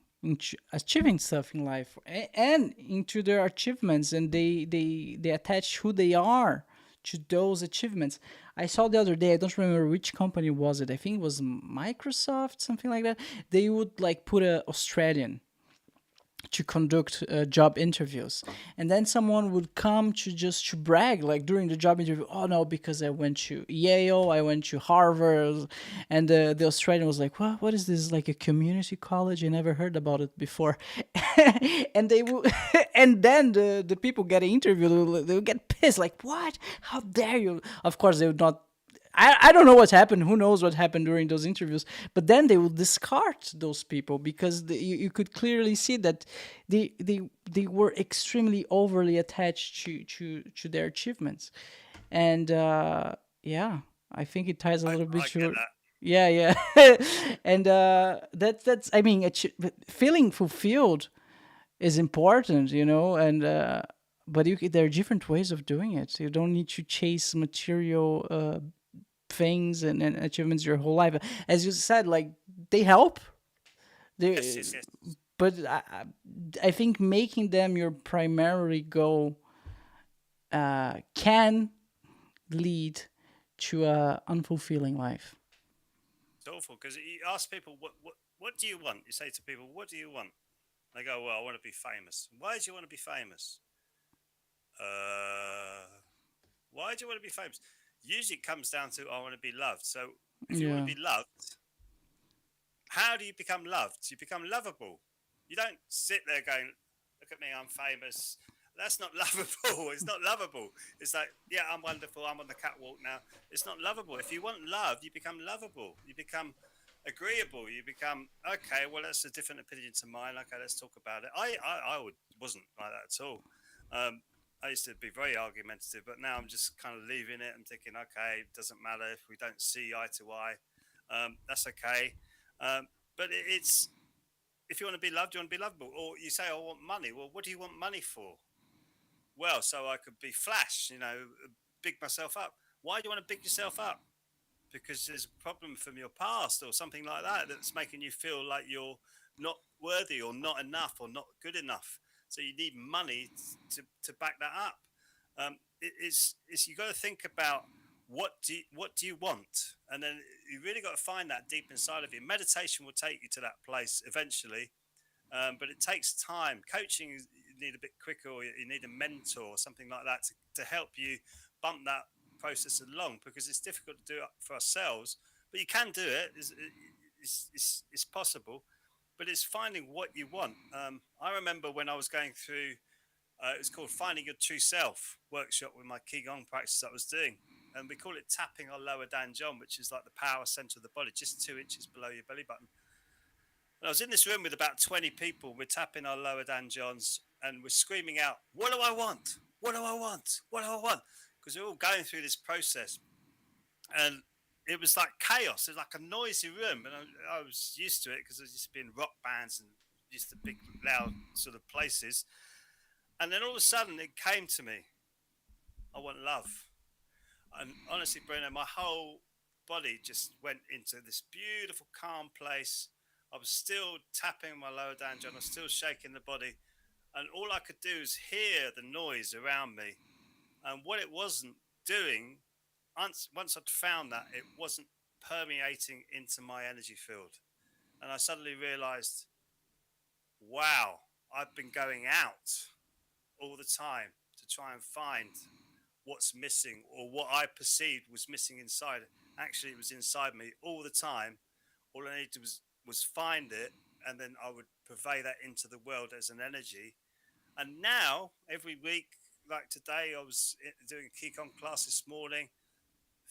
stuff in life and into their achievements, and they attach who they are to those achievements. I saw the other day, I don't remember which company was it. I think it was Microsoft, something like that. They would like put a Australian to conduct job interviews, and then someone would come to just to brag like during the job interview, oh no, because I went to Yale, I went to Harvard. And the Australian was like, what is this, like a community college? I never heard about it before. And they will and then the people getting interviewed, they will get pissed like, what, how dare you? Of course they would not. I don't know what happened. Who knows what happened during those interviews? But then they will discard those people because you could clearly see that they were extremely overly attached to their achievements. And yeah, I think it ties a little bit I get to. that. Yeah, yeah. And that's I mean, feeling fulfilled is important, and but there are different ways of doing it. You don't need to chase material things and achievements your whole life. As you said, like they help, Yes, they, yes, yes. but I think making them your primary goal can lead to a unfulfilling life. It's awful because you ask people, what do you want? You say to people, what do you want? They go, well, I want to be famous. Why do you want to be famous? Uh, why do you want to be famous? Usually it comes down to, I want to be loved. So if you want Yeah, to be loved, how do you become loved? You become lovable. You don't sit there going, look at me, I'm famous. That's not lovable. It's not lovable. It's like, yeah, I'm wonderful. I'm on the catwalk now. It's not lovable. If you want love, you become lovable. You become agreeable. You become, okay, well, that's a different opinion to mine. Okay, let's talk about it. Wasn't like that at all. Um, I used to be very argumentative, but now I'm just kind of leaving it and thinking, okay, it doesn't matter if we don't see eye to eye. That's okay. Um, but it's if you want to be loved, you want to be lovable. Or you say, I want money. Well, what do you want money for? Well, so I could be flash, big myself up. Why do you want to big yourself up? Because there's a problem from your past or something like that that's making you feel like you're not worthy or not enough or not good enough. So you need money to back that up. It's you got to think about what do you want, and then you really got to find that deep inside of you. Meditation will take you to that place eventually, but it takes time. Coaching, you need a bit quicker, or you need a mentor or something like that to help you bump that process along because it's difficult to do it for ourselves. But you can do it. It's possible, but it's finding what you want. I remember when I was going through, it was called Finding Your True Self workshop with my Qigong practice I was doing. And we call it tapping our lower danjon, which is like the power center of the body, just 2 inches below your belly button. And I was in this room with about 20 people. We're tapping our lower danjons and we're screaming out, what do I want? What do I want? What do I want? Because we're all going through this process. And it was like chaos. It was like a noisy room. And I was used to it because I was just been rock bands and just the big loud sort of places. And then all of a sudden it came to me, I want love. And honestly, Bruno, my whole body just went into this beautiful, calm place. I was still tapping my lower down joint, I was still shaking the body. And all I could do is hear the noise around me. And what it wasn't doing, once I'd found that, it wasn't permeating into my energy field. And I suddenly realized, wow, I've been going out all the time to try and find what's missing or what I perceived was missing inside. Actually, it was inside me all the time. All I needed was find it, and then I would purvey that into the world as an energy. And now, every week, like today, I was doing a Qigong class this morning,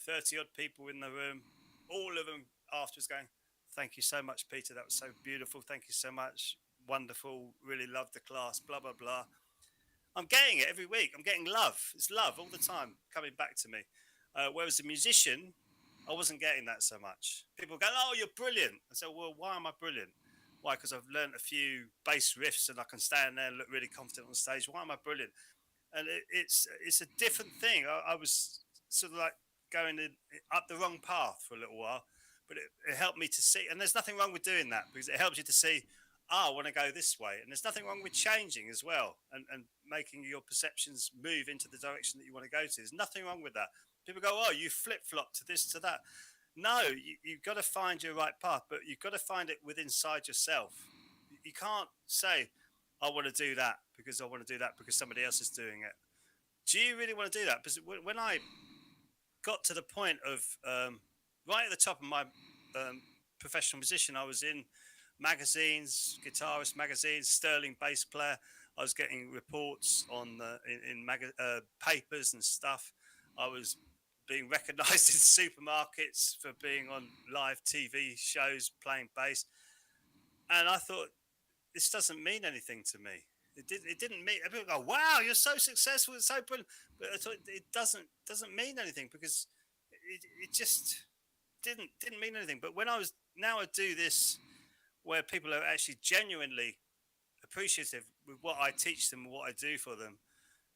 30 odd people in the room, all of them afterwards going, "Thank you so much, Peter. That was so beautiful. Thank you so much. Wonderful. Really loved the class, blah, blah, blah." I'm getting it every week. I'm getting love. It's love all the time coming back to me. Whereas a musician, I wasn't getting that so much. People go, "Oh, you're brilliant." I said, "Well, why am I brilliant?" Why? Because I've learned a few bass riffs and I can stand there and look really confident on stage. Why am I brilliant? And it's a different thing. I was sort of like going up the wrong path for a little while, but it helped me to see. And there's nothing wrong with doing that because it helps you to see. I want to go this way, and there's nothing wrong with changing as well, and making your perceptions move into the direction that you want to go to. There's nothing wrong with that. People go, "Oh, you flip flop to this to that." No, you've got to find your right path, but you've got to find it within inside yourself. You can't say, "I want to do that because I want to do that because somebody else is doing it." Do you really want to do that? Because when I got to the point of right at the top of my um, professional position, I was in magazines, guitarist magazines, Sterling bass player. I was getting reports on papers and stuff. I was being recognised in supermarkets for being on live TV shows playing bass, and I thought this doesn't mean anything to me. It didn't mean. People go, "Wow, you're so successful, it's so brilliant," but I thought it doesn't mean anything because it just didn't mean anything. But when I was now I do this where people are actually genuinely appreciative with what I teach them, what I do for them.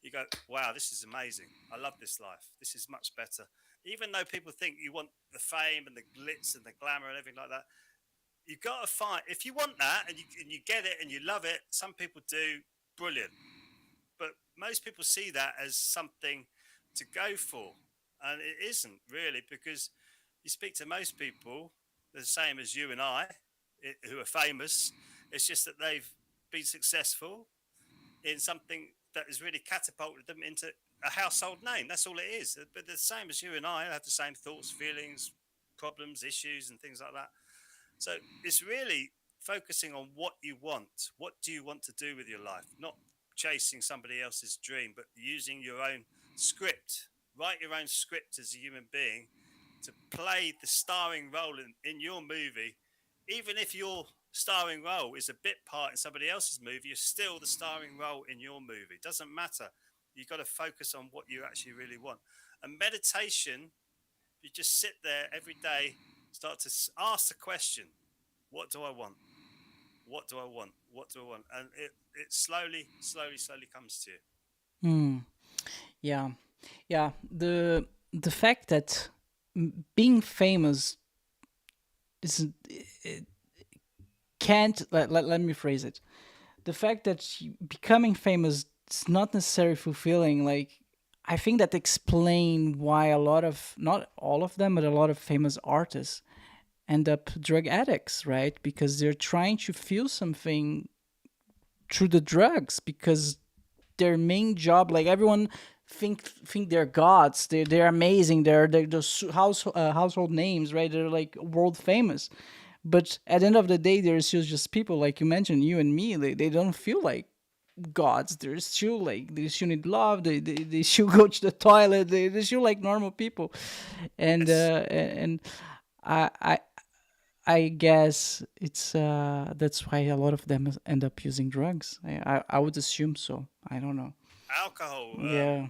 You go, "Wow, this is amazing. I love this life. This is much better." Even though people think you want the fame and the glitz and the glamour and everything like that, you've got to find if you want that and you get it and you love it. Some people do, brilliant, but most people see that as something to go for, and it isn't really because you speak to most people the same as you and I, who are famous. It's just that they've been successful in something that has really catapulted them into a household name. That's all it is. But the same as you and I have the same thoughts, feelings, problems, issues, and things like that. So it's really focusing on what you want. What do you want to do with your life? Not chasing somebody else's dream, but using your own script. Write your own script as a human being to play the starring role in your movie. Even if your starring role is a bit part in somebody else's movie, you're still the starring role in your movie. It doesn't matter. You've got to focus on what you actually really want. And meditation, you just sit there every day, start to ask the question, what do I want? What do I want? What do I want? And it slowly comes to you. Hmm. Yeah. Yeah. The fact that being famous is it can't let me phrase it. The fact that becoming famous is not necessarily fulfilling. Like I think that explain why a lot of not all of them, but a lot of famous artists end up drug addicts, right? Because they're trying to feel something through the drugs because their main job, like everyone think they're gods, they're amazing, they're those household names, right? They're like world famous, but at the end of the day they're still just people, like you mentioned, you and me. They don't feel like gods. They're still like they still need love, they still go to the toilet, they still like normal people. And Yes. I I guess it's that's why a lot of them end up using drugs. I would assume so. I don't know. Alcohol. Yeah.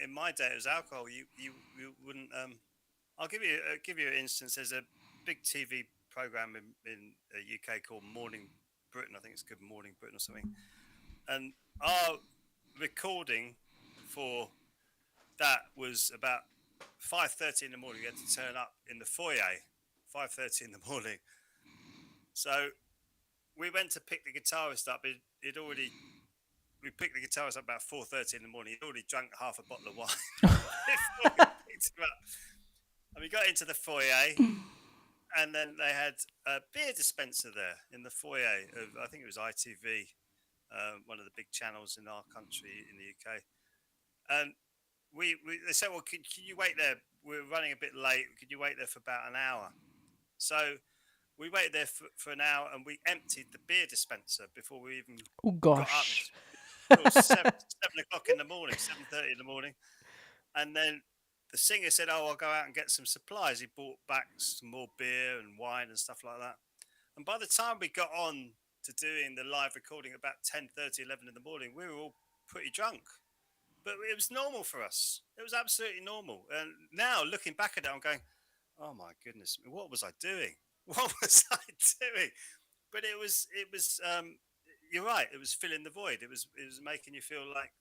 In my day, it was alcohol. You wouldn't. I'll give you an instance. There's a big TV program in the UK called Morning Britain. I think it's Good Morning Britain or something. And our recording for that was about 5:30 in the morning. We had to turn up in the foyer 5:30 in the morning. So we went to pick the guitarist up. It already we picked the guitarist up about 4:30 in the morning. He'd already drunk half a bottle of wine before we picked him up. And we got into the foyer, and then they had a beer dispenser there in the foyer of, I think it was ITV, one of the big channels in our country in the UK. And they said, well, can you wait there? We're running a bit late. Could you wait there for about an hour? So we waited there for an hour, and we emptied the beer dispenser before we even Oh got up. gosh. It was 7 o'clock in the morning, 7:30 in the morning. And then the singer said, oh, I'll go out and get some supplies. He brought back some more beer and wine and stuff like that. And by the time we got on to doing the live recording about 10:30, 11 in the morning, we were all pretty drunk. But it was normal for us. It was absolutely normal. And now looking back at it, I'm going, oh my goodness, what was I doing? What was I doing? But you're right. It was filling the void. It was making you feel like,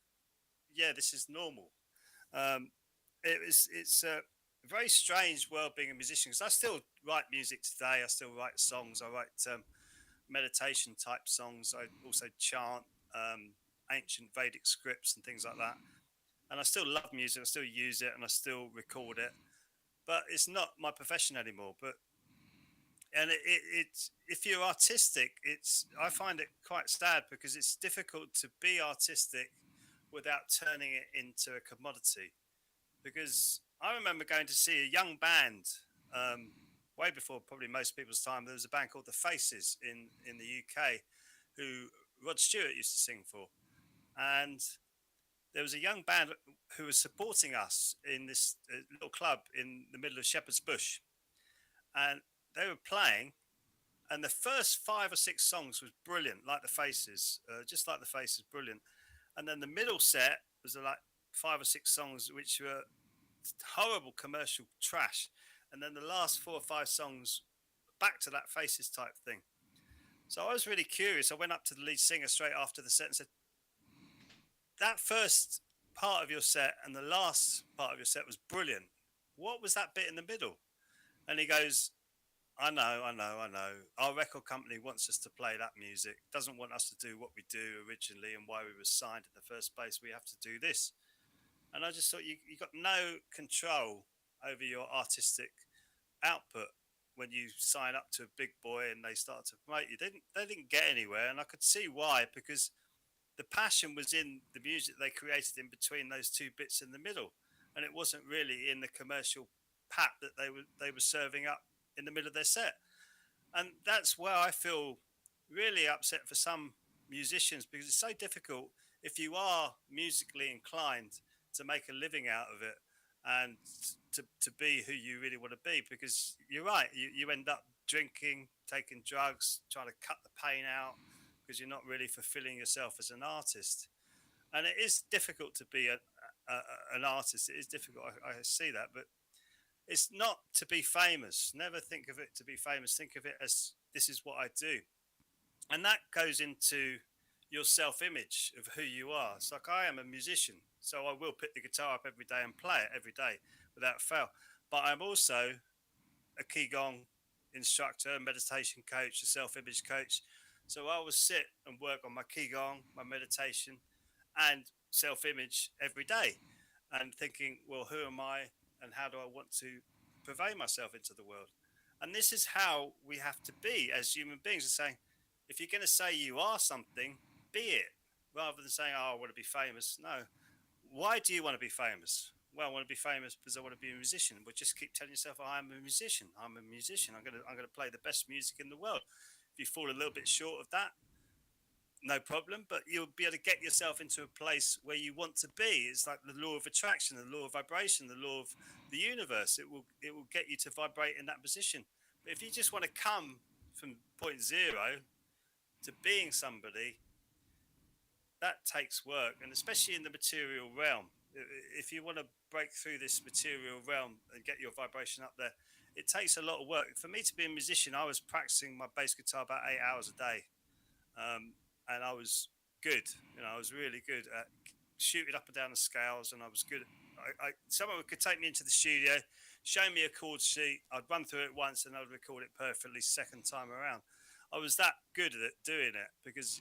yeah, this is normal. Um, it's a very strange world being a musician, because I still write music today. I still write songs. I write meditation type songs. I also chant ancient Vedic scripts and things like that. And I still love music. I still use it, and I still record it. But it's not my profession anymore. And it's if you're artistic, I find it quite sad, because it's difficult to be artistic without turning it into a commodity. Because I remember going to see a young band way before probably most people's time. There was a band called The Faces in the UK who Rod Stewart used to sing for. And there was a young band who was supporting us in this little club in the middle of Shepherd's Bush. And they were playing, and the first 5 or 6 songs was brilliant, like The Faces, just like The Faces, brilliant. And then the middle set was like 5 or 6 songs which were horrible commercial trash. And then the last 4 or 5 songs, back to that Faces type thing. So I was really curious. I went up to the lead singer straight after the set and said, that first part of your set and the last part of your set was brilliant. What was that bit in the middle? And he goes, I know. Our record company wants us to play that music, doesn't want us to do what we do originally and why we were signed in the first place. We have to do this. And I just thought you got no control over your artistic output when you sign up to a big boy and they start to promote you. They didn't get anywhere, and I could see why, because the passion was in the music they created in between those 2 bits in the middle, and it wasn't really in the commercial pap that they were serving up in the middle of their set. And that's where I feel really upset for some musicians, because it's so difficult if you are musically inclined to make a living out of it and to be who you really want to be. Because you're right, you end up drinking, taking drugs, trying to cut the pain out, because you're not really fulfilling yourself as an artist. And it is difficult to be an artist. It is difficult. I see that, but it's not to be famous. Never think of it to be famous. Think of it as, this is what I do. And that goes into your self-image of who you are. It's like, I am a musician, so I will pick the guitar up every day and play it every day without fail. But I'm also a Qigong instructor, a meditation coach, a self-image coach. So I will sit and work on my Qigong, my meditation, and self-image every day, and thinking, well, who am I, and how do I want to purvey myself into the world? And this is how we have to be as human beings, and saying, if you're going to say you are something, be it, rather than saying, oh, I want to be famous. No. Why do you want to be famous? Well, I want to be famous because I want to be a musician. But just keep telling yourself, oh, I'm a musician. I'm a musician. I'm going to play the best music in the world. If you fall a little bit short of that, no problem. But you'll be able to get yourself into a place where you want to be. It's like the law of attraction, the law of vibration, the law of the universe. It will get you to vibrate in that position. But if you just want to come from point zero to being somebody, that takes work, and especially in the material realm. If you want to break through this material realm and get your vibration up there, it takes a lot of work. For me to be a musician, I was practicing my bass guitar about 8 hours a day, and I was good. I was really good at shooting up and down the scales, and I was good. Someone could take me into the studio, show me a chord sheet. I'd run through it once, and I'd record it perfectly second time around. I was that good at doing it because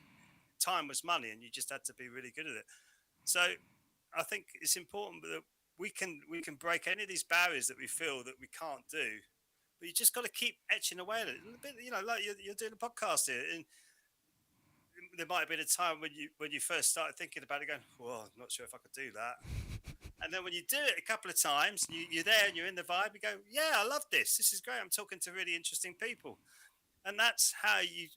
time was money, and you just had to be really good at it. So I think it's important that we can break any of these barriers that we feel that we can't do, but you just got to keep etching away at it a little bit. Like you're doing a podcast here, and there might have been a time when you first started thinking about it, going, "Well, I'm not sure if I could do that." And then when you do it a couple of times, you're there and you're in the vibe. You go, "Yeah, I love this. This is great. I'm talking to really interesting people." And that's how you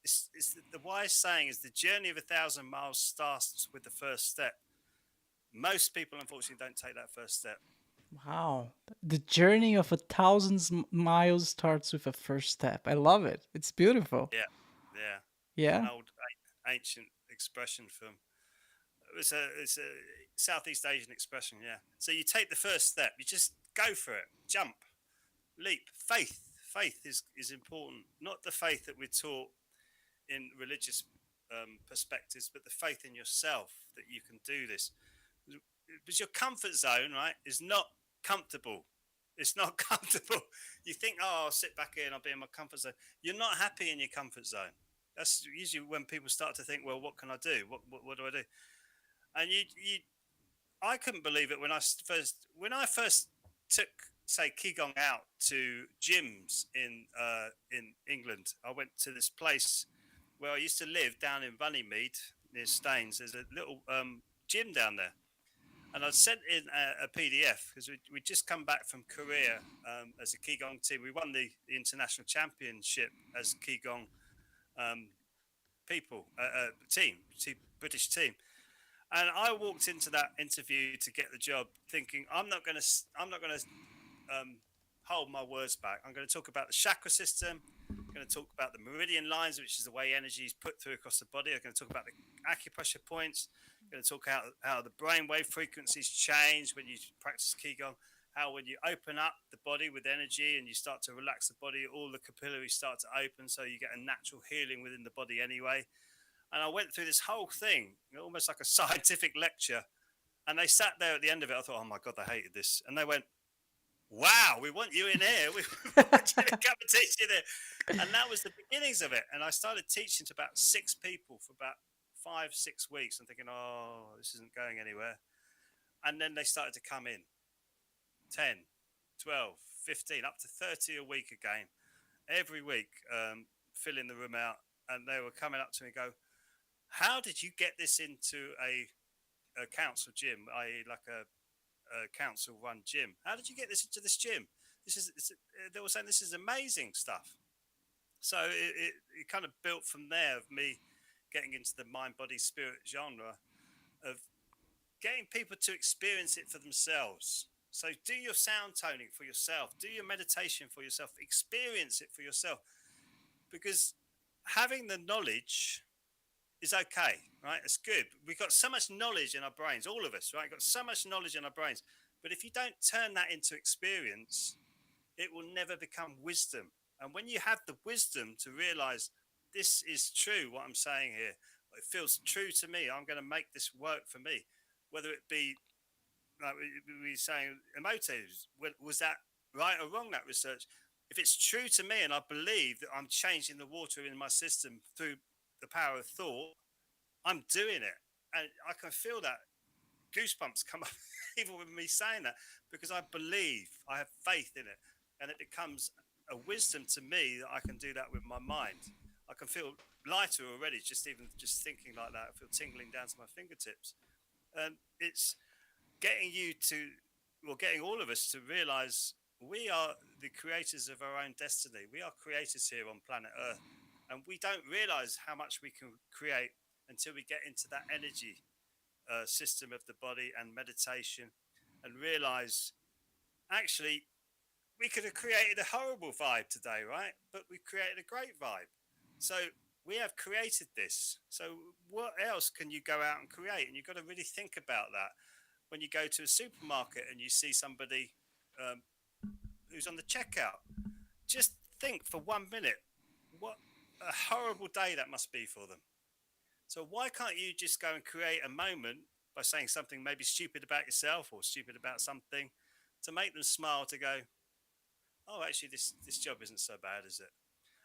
it's the wise saying is the journey of 1,000 miles starts with the first step. Most people, unfortunately, don't take that first step. Wow. The journey of 1,000 miles starts with a first step. I love it. It's beautiful. Yeah, yeah. It's an Yeah. old ancient expression from it's a Southeast Asian expression. Yeah. So you take the first step. You just go for it. Jump, leap. Faith is important. Not the faith that we're taught in religious perspectives, but the faith in yourself that you can do this. Because your comfort zone, right, is not comfortable. It's not comfortable. You think, oh, I'll sit back here and I'll be in my comfort zone. You're not happy in your comfort zone. That's usually when people start to think, well, what can I do? What do I do? And I couldn't believe it when I first took, say, Qigong out to gyms in England. I went to this place where I used to live down in Runnymede near Staines. There's a little gym down there, and I'd sent in a PDF because we just come back from Korea as a Qigong team. We won the international championship as Qigong um, British team. And I walked into that interview to get the job, thinking I'm not going to hold my words back. I'm going to talk about the chakra system. I'm going to talk about the meridian lines, which is the way energy is put through across the body. I'm going to talk about the acupressure points. I'm going to talk how the brainwave frequencies change when you practice Qigong. How when you open up the body with energy and you start to relax the body, all the capillaries start to open, so you get a natural healing within the body anyway. And I went through this whole thing, almost like a scientific lecture. And they sat there at the end of it. I thought, oh my God, they hated this. And they went, wow, we want you in here. We want you to come and teach you there. And that was the beginnings of it. And I started teaching to about 6 people for about 5, 6 weeks. I'm thinking, oh, this isn't going anywhere. And then they started to come in 10, 12, 15, up to 30 a week again, every week, filling the room out. And they were coming up to me and go, how did you get this into a council gym, i.e., like a council run gym? How did you get this into this gym? They were saying this is amazing stuff. So it kind of built from there of me getting into the mind, body, spirit genre of getting people to experience it for themselves. So do your sound toning for yourself, do your meditation for yourself, experience it for yourself, because having the knowledge is okay, right? It's good. We've got so much knowledge in our brains, all of us, right? Got so much knowledge in our brains. But if you don't turn that into experience, it will never become wisdom. And when you have the wisdom to realize this is true, what I'm saying here, it feels true to me, I'm going to make this work for me, whether it be, like we were saying, emotives, was that right or wrong, that research? If it's true to me and I believe that I'm changing the water in my system through the power of thought, I'm doing it. And I can feel that goosebumps come up even with me saying that, because I believe, I have faith in it. And it becomes a wisdom to me that I can do that with my mind. I can feel lighter already, just thinking like that. I feel tingling down to my fingertips. And it's getting you to, well, getting all of us to realize we are the creators of our own destiny. We are creators here on planet Earth. And we don't realize how much we can create until we get into that energy system of the body and meditation and realize actually we could have created a horrible vibe today, right? But we created a great vibe. So we have created this. So what else can you go out and create? And you've got to really think about that when you go to a supermarket and you see somebody who's on the checkout. Just think for 1 minute what a horrible day that must be for them. So why can't you just go and create a moment by saying something maybe stupid about yourself or stupid about something to make them smile, to go, oh, actually, this job isn't so bad, is it?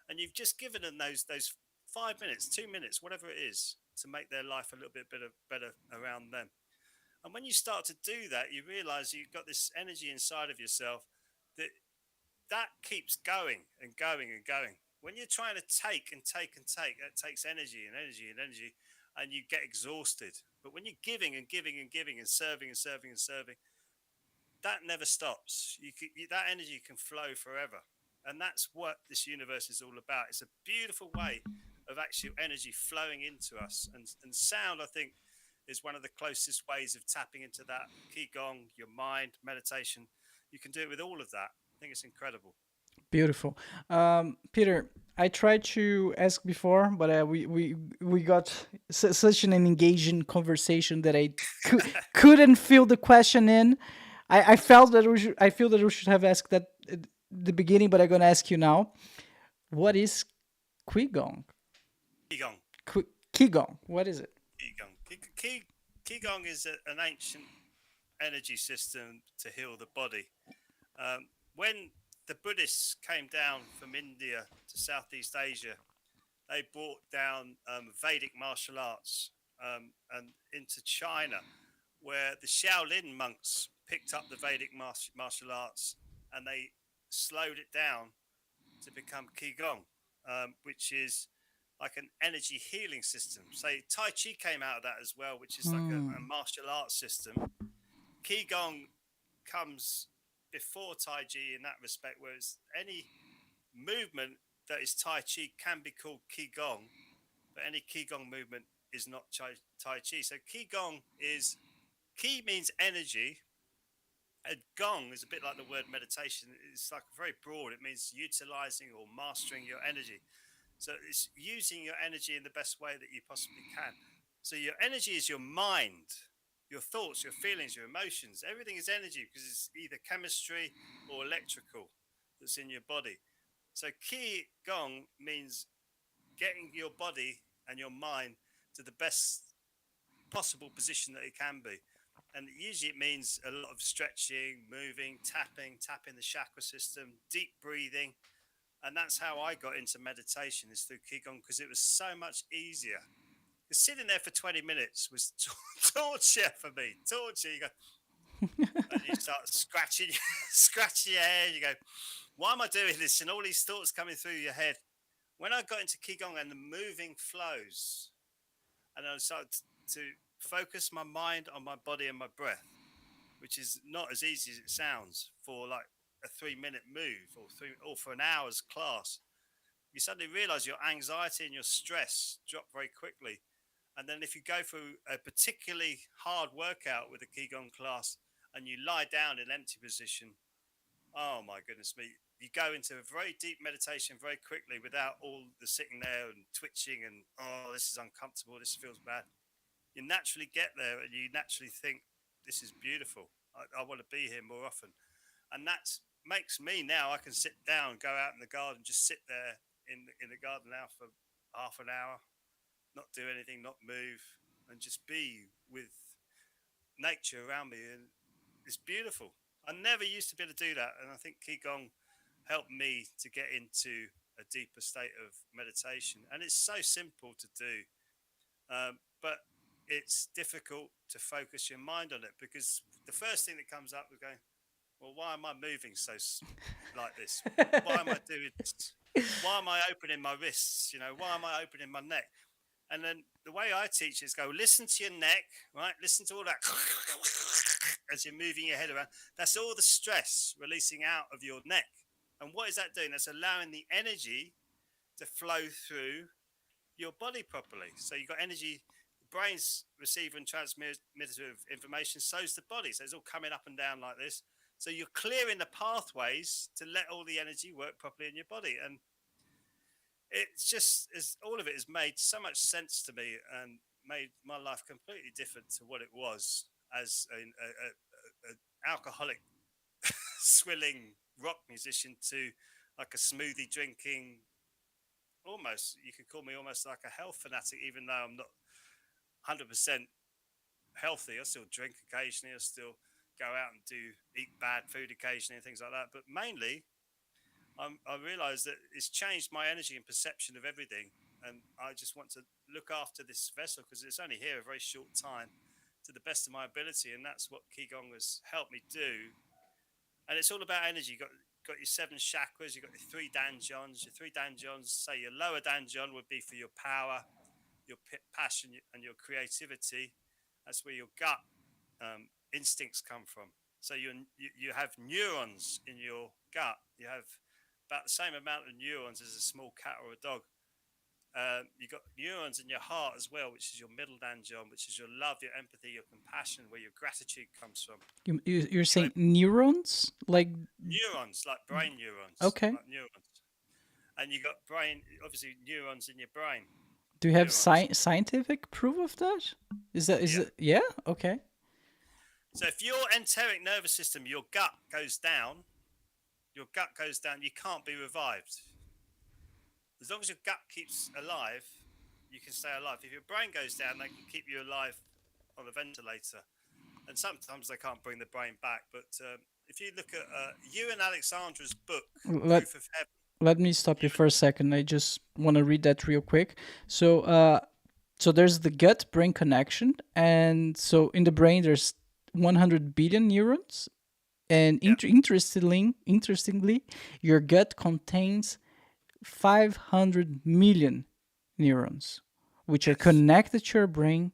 And you've just given them those 5 minutes, 2 minutes, whatever it is, to make their life a little bit better around them. And when you start to do that, you realize you've got this energy inside of yourself that keeps going and going and going. When you're trying to take and take and take, that takes energy and energy and energy, and you get exhausted. But when you're giving and giving and giving and serving and serving and serving, that never stops. That energy can flow forever, and that's what this universe is all about. It's a beautiful way of actual energy flowing into us, and sound, I think, is one of the closest ways of tapping into that. Qigong, your mind, meditation, you can do it with all of that. I think it's incredible. Beautiful. Peter, I tried to ask before, but we got such an engaging conversation that I couldn't fill the question in. I felt that I feel that we should have asked that at the beginning, but I'm gonna ask you now. What is Qigong? Qigong. Qigong. What is it? Qigong. Qigong is an ancient energy system to heal the body. When the Buddhists came down from India to Southeast Asia, they brought down Vedic martial arts and into China, where the Shaolin monks picked up the Vedic martial arts and they slowed it down to become Qigong, which is like an energy healing system. So Tai Chi came out of that as well, which is like a martial arts system. Qigong comes before Tai Chi in that respect, whereas any movement that is Tai Chi can be called Qigong, but any Qigong movement is not Tai Chi. So Qigong is, Qi means energy, and Gong is a bit like the word meditation. It's like very broad. It means utilizing or mastering your energy. So it's using your energy in the best way that you possibly can. So your energy is your mind, your thoughts, your feelings, your emotions. Everything is energy because it's either chemistry or electrical that's in your body. So Qi Gong means getting your body and your mind to the best possible position that it can be. And usually it means a lot of stretching, moving, tapping the chakra system, deep breathing. And that's how I got into meditation, is through Qigong, because it was so much easier. Because sitting there for 20 minutes was torture for me. Torture. You go, and you start scratching, scratching your head. You go, why am I doing this? And all these thoughts coming through your head. When I got into Qigong and the moving flows, and I started to focus my mind on my body and my breath, which is not as easy as it sounds for like a 3 minute move or for an hour's class. You suddenly realize your anxiety and your stress drop very quickly. And then if you go through a particularly hard workout with a Qigong class and you lie down in an empty position, oh my goodness me, you go into a very deep meditation very quickly without all the sitting there and twitching and, oh, this is uncomfortable, this feels bad. You naturally get there and you naturally think, this is beautiful. I want to be here more often. And that makes me now, I can sit down, go out in the garden, just sit there in the garden now for half an hour, not do anything, not move, and just be with nature around me. And it's beautiful. I never used to be able to do that. And I think Qigong helped me to get into a deeper state of meditation. And it's so simple to do. But it's difficult to focus your mind on it, because the first thing that comes up is going, well, why am I moving like this? Why am I doing this? Why am I opening my wrists? Why am I opening my neck? And then the way I teach is go, listen to your neck, right? Listen to all that as you're moving your head around. That's all the stress releasing out of your neck. And what is that doing? That's allowing the energy to flow through your body properly. So you've got energy, the brain's receiver and transmitter of information, so's the body. So it's all coming up and down like this. So you're clearing the pathways to let all the energy work properly in your body. And it's just, all of it has made so much sense to me and made my life completely different to what it was as an alcoholic swilling rock musician to like a smoothie drinking, almost, you could call me almost like a health fanatic, even though I'm not 100% healthy. I still drink occasionally. I still go out and eat bad food occasionally and things like that. But mainly, I realize that it's changed my energy and perception of everything. And I just want to look after this vessel because it's only here a very short time to the best of my ability. And that's what Qigong has helped me do. And it's all about energy. Got your 7 chakras, you've got your 3 danjons. Your 3 danjons, say your lower danjon would be for your power, your passion, and your creativity. That's where your gut instincts come from. So you have neurons in your gut. You have about the same amount of neurons as a small cat or a dog. You've got neurons in your heart as well, which is your middle danjon, which is your love, your empathy, your compassion, where your gratitude comes from. You're saying neurons? Like, Neurons, like brain neurons, okay. like neurons. And you got brain, obviously neurons in your brain. Do you have Neurons. scientific proof of that? Is Yeah. it? Yeah. Okay. So if your enteric nervous system, your gut goes down, you can't be revived. As long as your gut keeps alive, you can stay alive. If your brain goes down, they can keep you alive on a ventilator. And sometimes they can't bring the brain back. But if you look at Ewan Alexandra's book, Let Proof of Heaven. Let me stop you Ewan, for a second. I just want to read that real quick. So there's the gut brain connection, and so in the brain there's 100 billion neurons, and yeah, interestingly, your gut contains 500 million neurons, which are yes. connected to your brain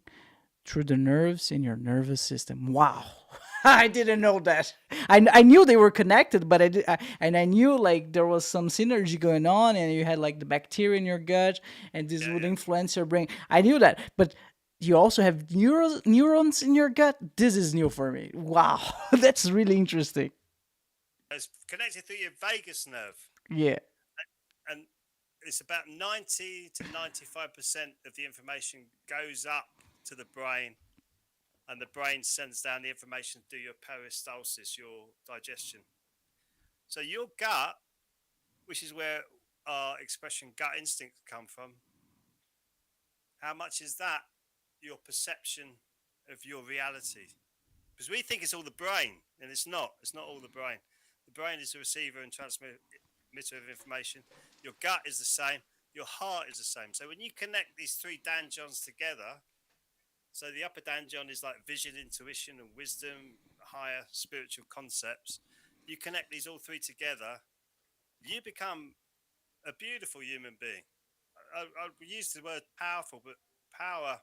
through the nerves in your nervous system. Wow. I didn't know that. I knew they were connected, but I knew like there was some synergy going on, and you had like the bacteria in your gut, and this Yeah, would yeah. influence your brain. I knew that, but you also have neurons in your gut. This is new for me. Wow, that's really interesting. It's connected through your vagus nerve. Yeah. And it's about 90 to 95% of the information goes up to the brain, and the brain sends down the information through your peristalsis, your digestion. So your gut, which is where our expression gut instinct come from, how much is that your perception of your reality? Because we think it's all the brain, and it's not. It's not all the brain. The brain is the receiver and transmitter of information. Your gut is the same. Your heart is the same. So when you connect these 3 danjons together, so the upper danjon is like vision, intuition, and wisdom, higher spiritual concepts. You connect these all 3 together, you become a beautiful human being. I use the word powerful, but power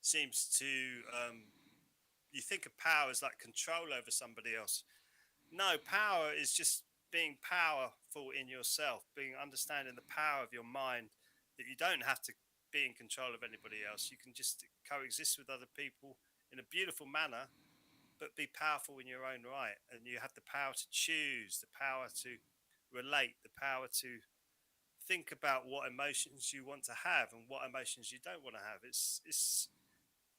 seems to you think of power as like control over somebody else. No, power is just being powerful in yourself, being understanding the power of your mind, that you don't have to be in control of anybody else. You can just coexist with other people in a beautiful manner, but be powerful in your own right. And you have the power to choose, the power to relate, the power to think about what emotions you want to have and what emotions you don't want to have. It's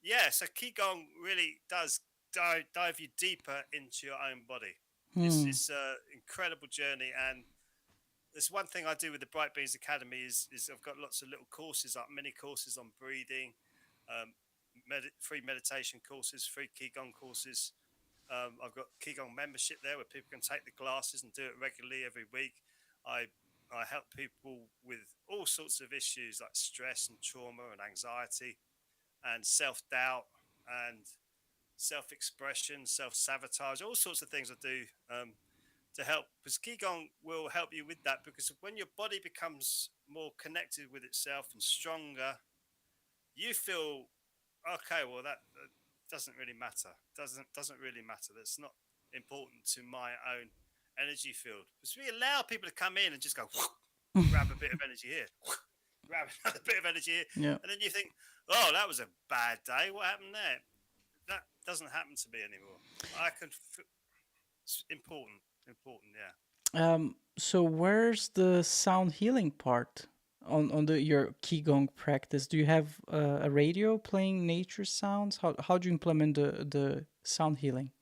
yeah. So Qigong really does dive you deeper into your own body. Hmm. It's an incredible journey, and there's one thing I do with the Bright Beans Academy is I've got lots of little courses, like mini courses on breathing, um, free meditation courses, free Qigong courses. I've got Qigong membership there where people can take the classes and do it regularly every week. I I help people with all sorts of issues like stress and trauma and anxiety and self doubt and self expression, self sabotage, all sorts of things I do to help. Because Qigong will help you with that. Because when your body becomes more connected with itself and stronger, you feel okay. Well, that doesn't really matter. Doesn't really matter. That's not important to my own energy field. Because we allow people to come in and just go grab a bit of energy here, grab another bit of energy here, Yeah. and then you think, oh, that was a bad day. What happened there? That doesn't happen to me anymore. I can. It's important. Important. Yeah. So where's the sound healing part on the your qigong practice? Do you have a radio playing nature sounds? How do you implement the sound healing?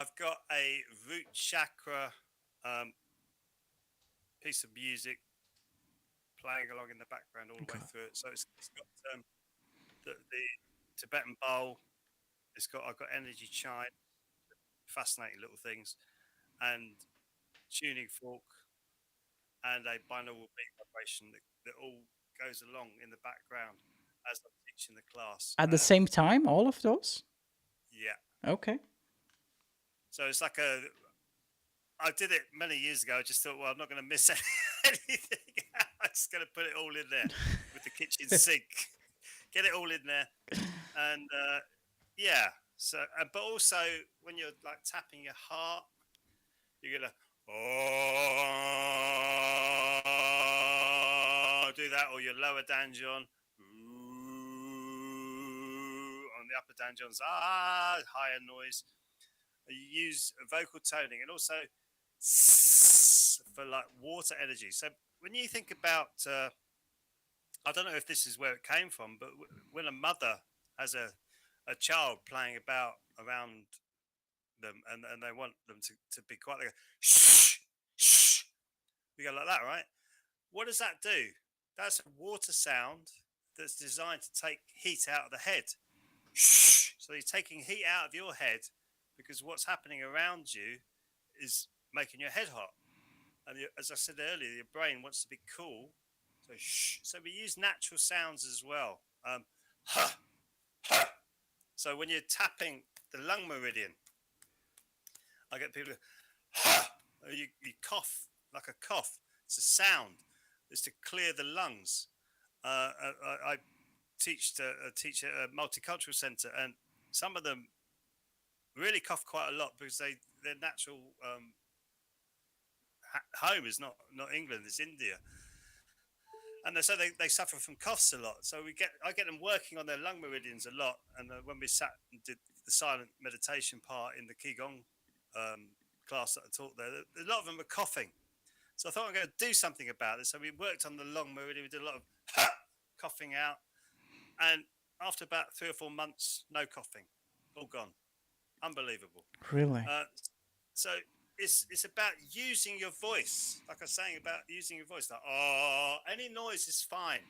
I've got a root chakra um, piece of music playing along in the background all the way Okay. through it. So it's got the Tibetan bowl. I've got energy chime, fascinating little things, and tuning fork, and a binaural beat vibration that all goes along in the background as I'm teaching the class. At the same time, all of those? Yeah, Okay. so it's like I did it many years ago. I just thought, well, I'm not going to miss anything. I'm just going to put it all in there with the kitchen sink, get it all in there, and yeah. So, but also when you're like tapping your heart, you're gonna oh, do that, or your lower danjon, on the upper danjons, higher noise. You use vocal toning and also for like water energy. So when you think about, I don't know if this is where it came from, but when a mother has a child playing about around them and they want them to be quiet, they go, shh, shh. We go like that, right? What does that do? That's a water sound that's designed to take heat out of the head. Shh. So you're taking heat out of your head because what's happening around you is making your head hot. And as I said earlier, your brain wants to be cool. So shh. So we use natural sounds as well. Ha, ha. So when you're tapping the lung meridian, I get people, ha. You cough like a cough. It's a sound. It's to clear the lungs. I teach at a multicultural centre, and some of them really cough quite a lot because their natural home is not England, it's India, and so they suffer from coughs a lot. So I get them working on their lung meridians a lot, and when we sat and did the silent meditation part in the Qigong class that I taught there, a lot of them were coughing. So I thought I'm going to do something about this. So we worked on the lung meridian. We did a lot of coughing out, and after about 3 or 4 months, no coughing, all gone. Unbelievable. Really? Uh, so it's about using your voice, like I was saying about using your voice. Like, oh, any noise is fine,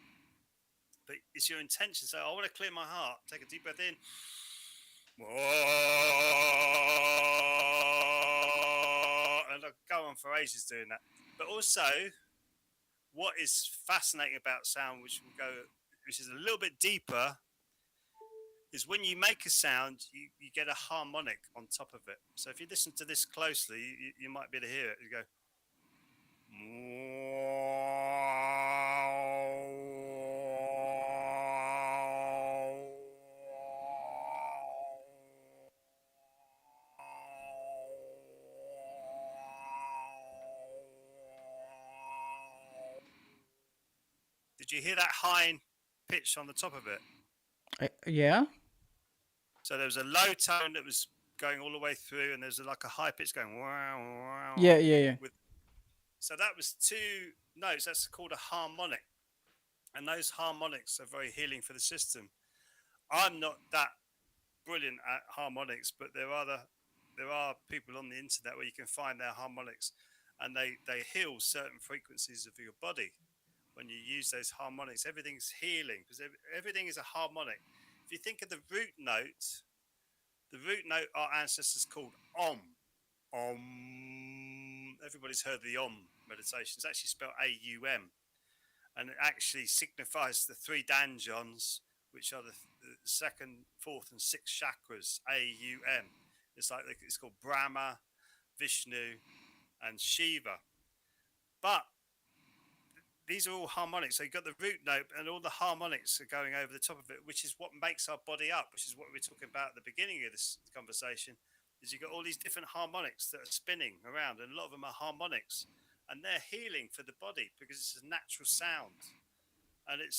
but it's your intention. So I want to clear my heart. Take a deep breath in. And I'll go on for ages doing that. But also, what is fascinating about sound, which is a little bit deeper, is when you make a sound, you get a harmonic on top of it. So if you listen to this closely, you might be able to hear it. You go. Did you hear that high pitch on the top of it? Yeah. So there was a low tone that was going all the way through, and there's like a high pitch going wow, wow. Yeah, yeah, yeah. So that was 2 notes. That's called a harmonic, and those harmonics are very healing for the system. I'm not that brilliant at harmonics, but there are people on the internet where you can find their harmonics, and they heal certain frequencies of your body when you use those harmonics. Everything's healing because everything is a harmonic. If you think of the root note our ancestors called Om. Om. Everybody's heard the Om meditation. It's actually spelled AUM, and it actually signifies the 3 danjons, which are the second, fourth, and sixth chakras. AUM. It's called Brahma, Vishnu, and Shiva. But these are all harmonics. So you've got the root note, and all the harmonics are going over the top of it, which is what makes our body up, which is what we were talking about at the beginning of this conversation. Is you've got all these different harmonics that are spinning around, and a lot of them are harmonics, and they're healing for the body because it's a natural sound. And it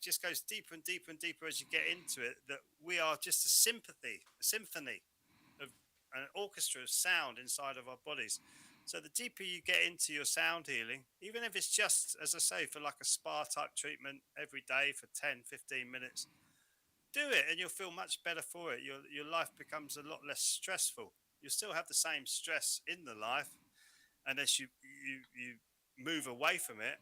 just goes deeper and deeper and deeper as you get into it. That we are just a symphony of an orchestra of sound inside of our bodies. So the deeper you get into your sound healing, even if it's just, as I say, for like a spa type treatment every day for 10, 15 minutes, do it and you'll feel much better for it. Your life becomes a lot less stressful. you still have the same stress in the life unless you move away from it,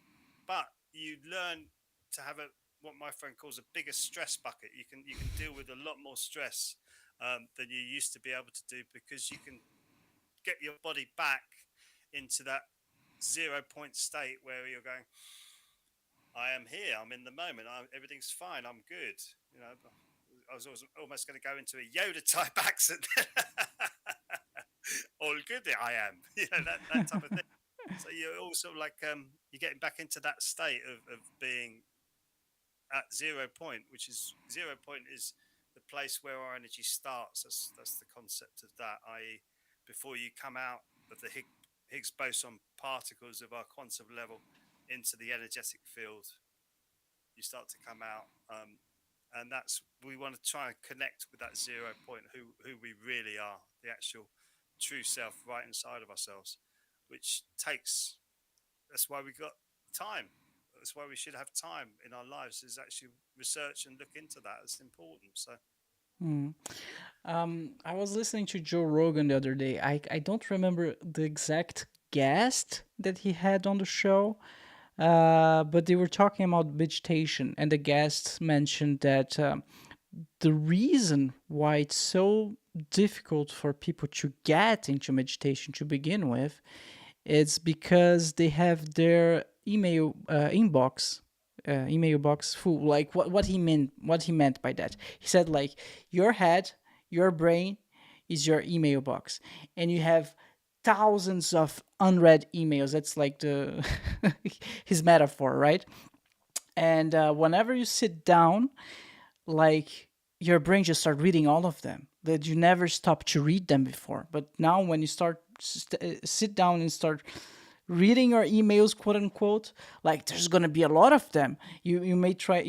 but you learn to have a what my friend calls a bigger stress bucket. You can deal with a lot more stress than you used to be able to do because you can get your body back into that 0 point state where you're going, I am here, I'm in the moment, everything's fine, I'm good. You know, I was almost going to go into a Yoda type accent. All good, I am. You know, that type of thing. So you're also like you're getting back into that state of being at 0 point, which is 0 point is the place where our energy starts. That's the concept of that, i.e., before you come out of the Higgs boson particles of our quantum level into the energetic field, you start to come out. And that's we want to try and connect with that 0 point, who we really are, the actual true self right inside of ourselves, which takes. That's why we got time. That's why we should have time in our lives is actually research and look into that. It's important. So Mm. I was listening to Joe Rogan the other day. I don't remember the exact guest that he had on the show, but they were talking about meditation, and the guest mentioned that the reason why it's so difficult for people to get into meditation to begin with is because they have their email box full. Like what he meant by that. He said like your head, your brain is your email box, and you have thousands of unread emails. That's like the his metaphor, right? And whenever you sit down, like your brain just start reading all of them that you never stopped to read them before. But now when you sit down and start reading your emails, quote unquote, like there's gonna be a lot of them. You might try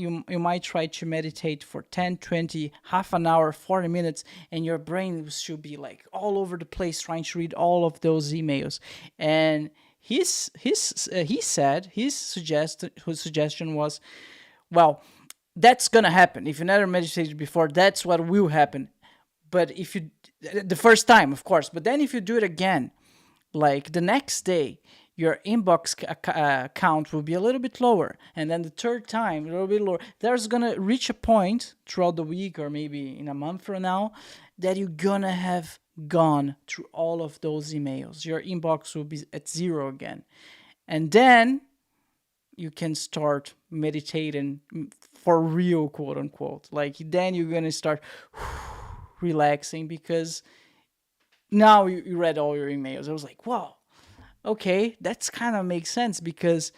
to meditate for 10, 20, half an hour, 40 minutes, and your brain should be like all over the place trying to read all of those emails. And he said his suggestion was, well, that's gonna happen. If you never meditated before, that's what will happen. But if you the first time, of course, but then if you do it again, like the next day, your inbox count will be a little bit lower, and then the third time a little bit lower. There's gonna reach a point throughout the week or maybe in a month from now that you're gonna have gone through all of those emails. Your inbox will be at zero again, and then you can start meditating for real, quote unquote. Like then you're gonna start relaxing because now you read all your emails. I was like, wow, okay, that's kind of makes sense because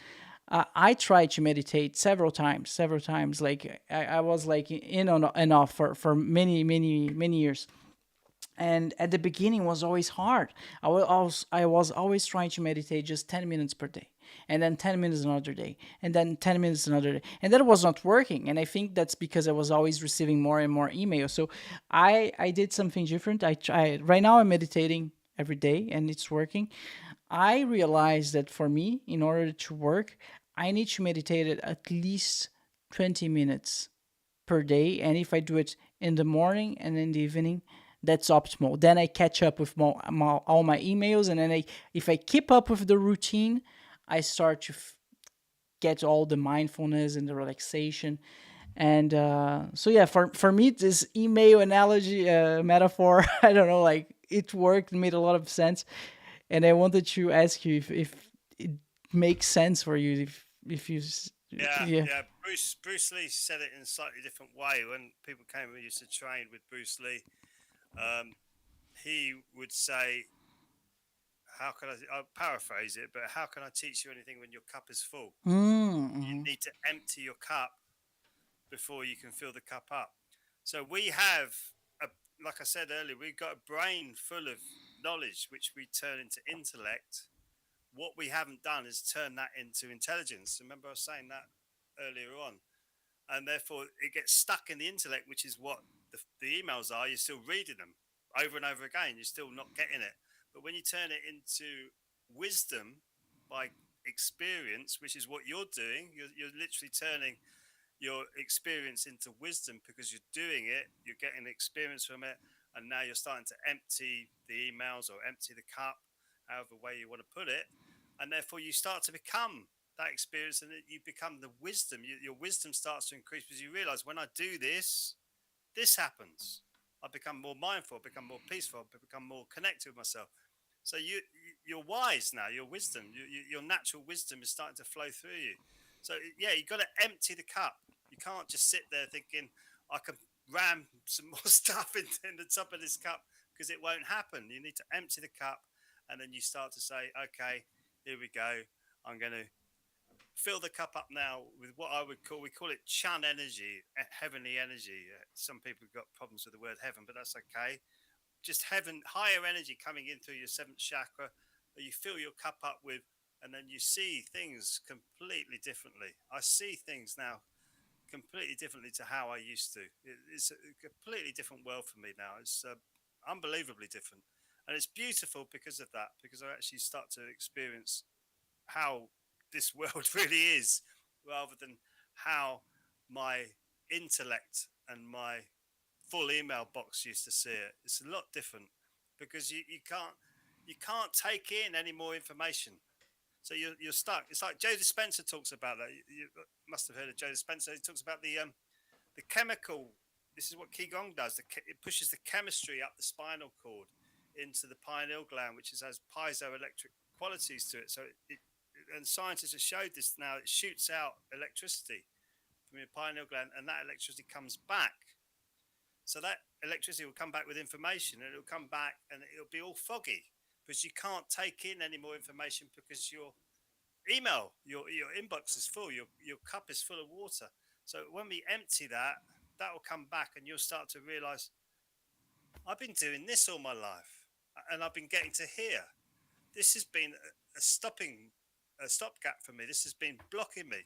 I tried to meditate several times. Like I was like in on and off for many years. And at the beginning was always hard. I was always trying to meditate just 10 minutes per day, and then 10 minutes another day, and then 10 minutes another day, and that was not working. And I think that's because I was always receiving more and more emails. So I did something different. I tried. Right now I'm meditating every day and it's working. I realized that for me, in order to work, I need to meditate at least 20 minutes per day. And if I do it in the morning and in the evening, that's optimal. Then I catch up with all my emails. And then if I keep up with the routine, I start to get all the mindfulness and the relaxation. And so, yeah, for me, this email analogy, metaphor, I don't know, like it worked, made a lot of sense. And I wanted to ask you if it makes sense for you, if you, yeah, yeah. yeah. Bruce Lee said it in a slightly different way. When people came and used to train with Bruce Lee, um, he would say, "How can I'll paraphrase it, but how can I teach you anything when your cup is full? You Mm-hmm. need to empty your cup before you can fill the cup up." So we have a, like I said earlier, we've got a brain full of knowledge which we turn into intellect. What we haven't done is turn that into intelligence. Remember, I was saying that earlier on, and therefore it gets stuck in the intellect, which is what the emails are. You're still reading them over and over again. You're still not getting it. But when you turn it into wisdom by experience, which is what you're doing, you're literally turning your experience into wisdom because you're doing it, you're getting experience from it, and now you're starting to empty the emails or empty the cup, however way you want to put it, and therefore you start to become that experience, and you become the wisdom. Your wisdom starts to increase because you realize when I do this, this happens. I become more mindful, become more peaceful, become more connected with myself. So you're wise now. Your wisdom, your natural wisdom is starting to flow through you. So yeah, you got to empty the cup. You can't just sit there thinking I can ram some more stuff in the top of this cup, because it won't happen. You need to empty the cup, and then you start to say, okay, here we go. I'm going to fill the cup up now with what I would call, we call it Chan energy, heavenly energy. Some people have got problems with the word heaven, but that's okay. Just heaven, higher energy coming in through your seventh chakra that you fill your cup up with, and then you see things completely differently. I see things now completely differently to how I used to. It's a completely different world for me now. It's unbelievably different, and it's beautiful because of that. Because I actually start to experience how this world really is, rather than how my intellect and my full email box used to see it. It's a lot different because you can't take in any more information. So you're stuck. It's like Joe Dispenza talks about that. You must have heard of Joe Dispenza. He talks about the chemical. This is what Qigong does. It pushes the chemistry up the spinal cord into the pineal gland, which has piezoelectric qualities to it. So and scientists have showed this now. It shoots out electricity from your pineal gland, and that electricity comes back. So that electricity will come back with information, and it'll come back and it'll be all foggy because you can't take in any more information because your email, your inbox is full, your cup is full of water. So when we empty that, that will come back, and you'll start to realize I've been doing this all my life, and I've been getting to here. This has been a stopgap for me. This has been blocking me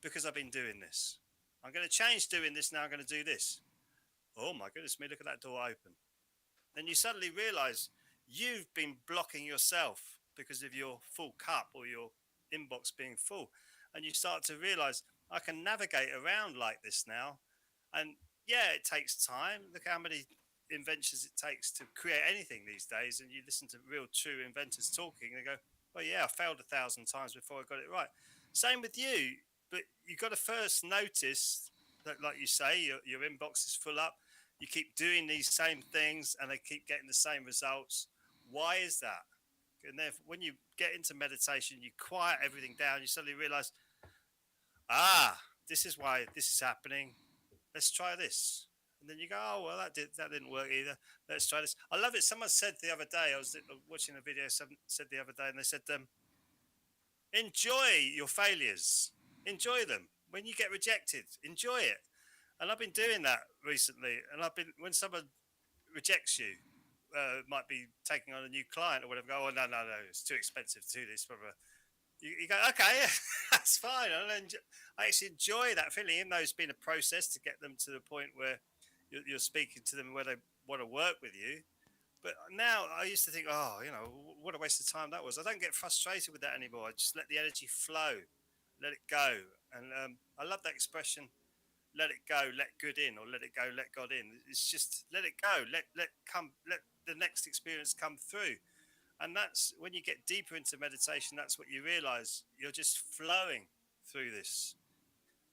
because I've been doing this. I'm going to change doing this now. I'm going to do this. Oh my goodness me, look at that door open. Then you suddenly realize you've been blocking yourself because of your full cup or your inbox being full. And you start to realize I can navigate around like this now. And yeah, it takes time. Look how many inventions it takes to create anything these days. And you listen to real true inventors talking, they go, well, yeah, I failed 1,000 times before I got it right. Same with you. But you've got to first notice that, like you say, your inbox is full up. You keep doing these same things and they keep getting the same results. Why is that? And then when you get into meditation, you quiet everything down, you suddenly realize, this is why this is happening. Let's try this. And then you go, oh, well, that didn't work either. Let's try this. I love it. Someone said the other day, I was watching a video, someone said the other day, and they said, enjoy your failures. Enjoy them. When you get rejected, enjoy it. And I've been doing that recently. And when someone rejects you, might be taking on a new client or whatever, go, oh, no, it's too expensive to do this. Blah, blah. You go, okay, that's fine. I actually enjoy that feeling, even though it's been a process to get them to the point where you're speaking to them where they want to work with you. But now I used to think, oh, what a waste of time that was. I don't get frustrated with that anymore. I just let the energy flow, let it go. And I love that expression, let it go, let good in, or let it go, let God in. It's just let it go, let the next experience come through. And that's when you get deeper into meditation, that's what you realize. You're just flowing through this.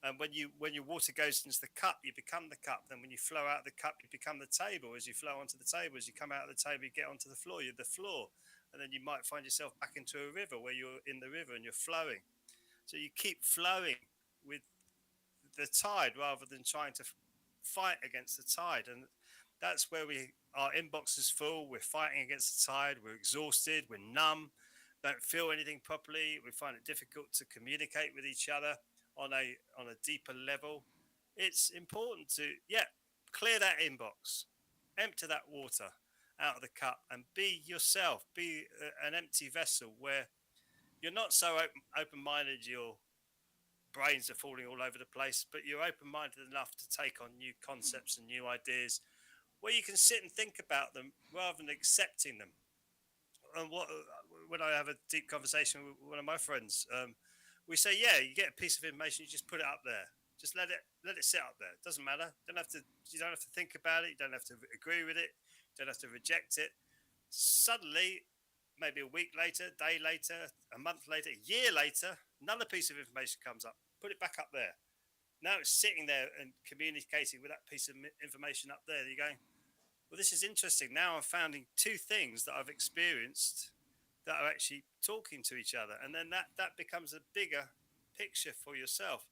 And when your water goes into the cup, you become the cup. Then when you flow out of the cup, you become the table. As you flow onto the table, as you come out of the table, you get onto the floor. You're the floor. And then you might find yourself back into a river where you're in the river and you're flowing. So you keep flowing with the tide rather than trying to fight against the tide. And that's where our inbox is full. We're fighting against the tide. We're exhausted. We're numb. Don't feel anything properly. We find it difficult to communicate with each other on a deeper level. It's important to clear that inbox, empty that water out of the cup, and be yourself. Be an empty vessel where you're not so open-minded. You're brains are falling all over the place, but you're open-minded enough to take on new concepts and new ideas where you can sit and think about them rather than accepting them. And when I have a deep conversation with one of my friends, we say, yeah, you get a piece of information, you just put it up there. Just let it sit up there. It doesn't matter. You don't have to think about it. You don't have to agree with it. You don't have to reject it. Suddenly, maybe a week later, a day later, a month later, a year later, another piece of information comes up. Put it back up there. Now it's sitting there and communicating with that piece of information up there. You're going, well, this is interesting. Now I'm finding two things that I've experienced that are actually talking to each other. And then that becomes a bigger picture for yourself.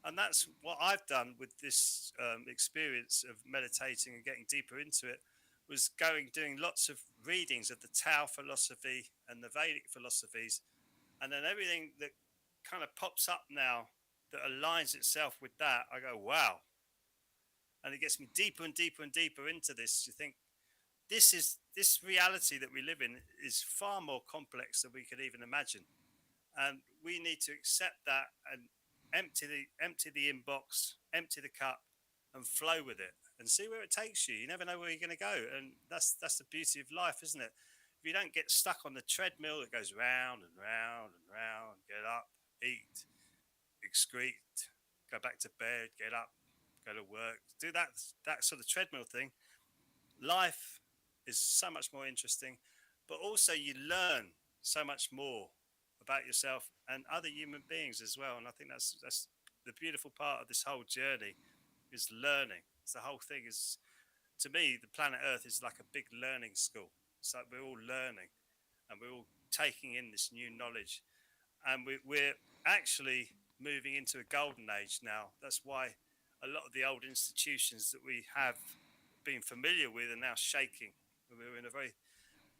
And that's what I've done with this experience of meditating and getting deeper into it, was doing lots of readings of the Tao philosophy and the Vedic philosophies. And then everything that kind of pops up now that aligns itself with that, I go, wow. And it gets me deeper and deeper and deeper into this. You think, this reality that we live in is far more complex than we could even imagine, and we need to accept that and empty the inbox, empty the cup, and flow with it, and see where it takes you. You never know where you're going to go, and that's the beauty of life, isn't it? If you don't get stuck on the treadmill that goes round and round and round, get up, eat, excrete, go back to bed, get up, go to work, do that sort of treadmill thing, life is so much more interesting, but also you learn so much more about yourself and other human beings as well. And I think that's the beautiful part of this whole journey, is learning. It's the whole thing is, to me, the planet Earth is like a big learning school. It's like we're all learning and we're all taking in this new knowledge, and we're actually moving into a golden age now. That's why a lot of the old institutions that we have been familiar with are now shaking. We're in a very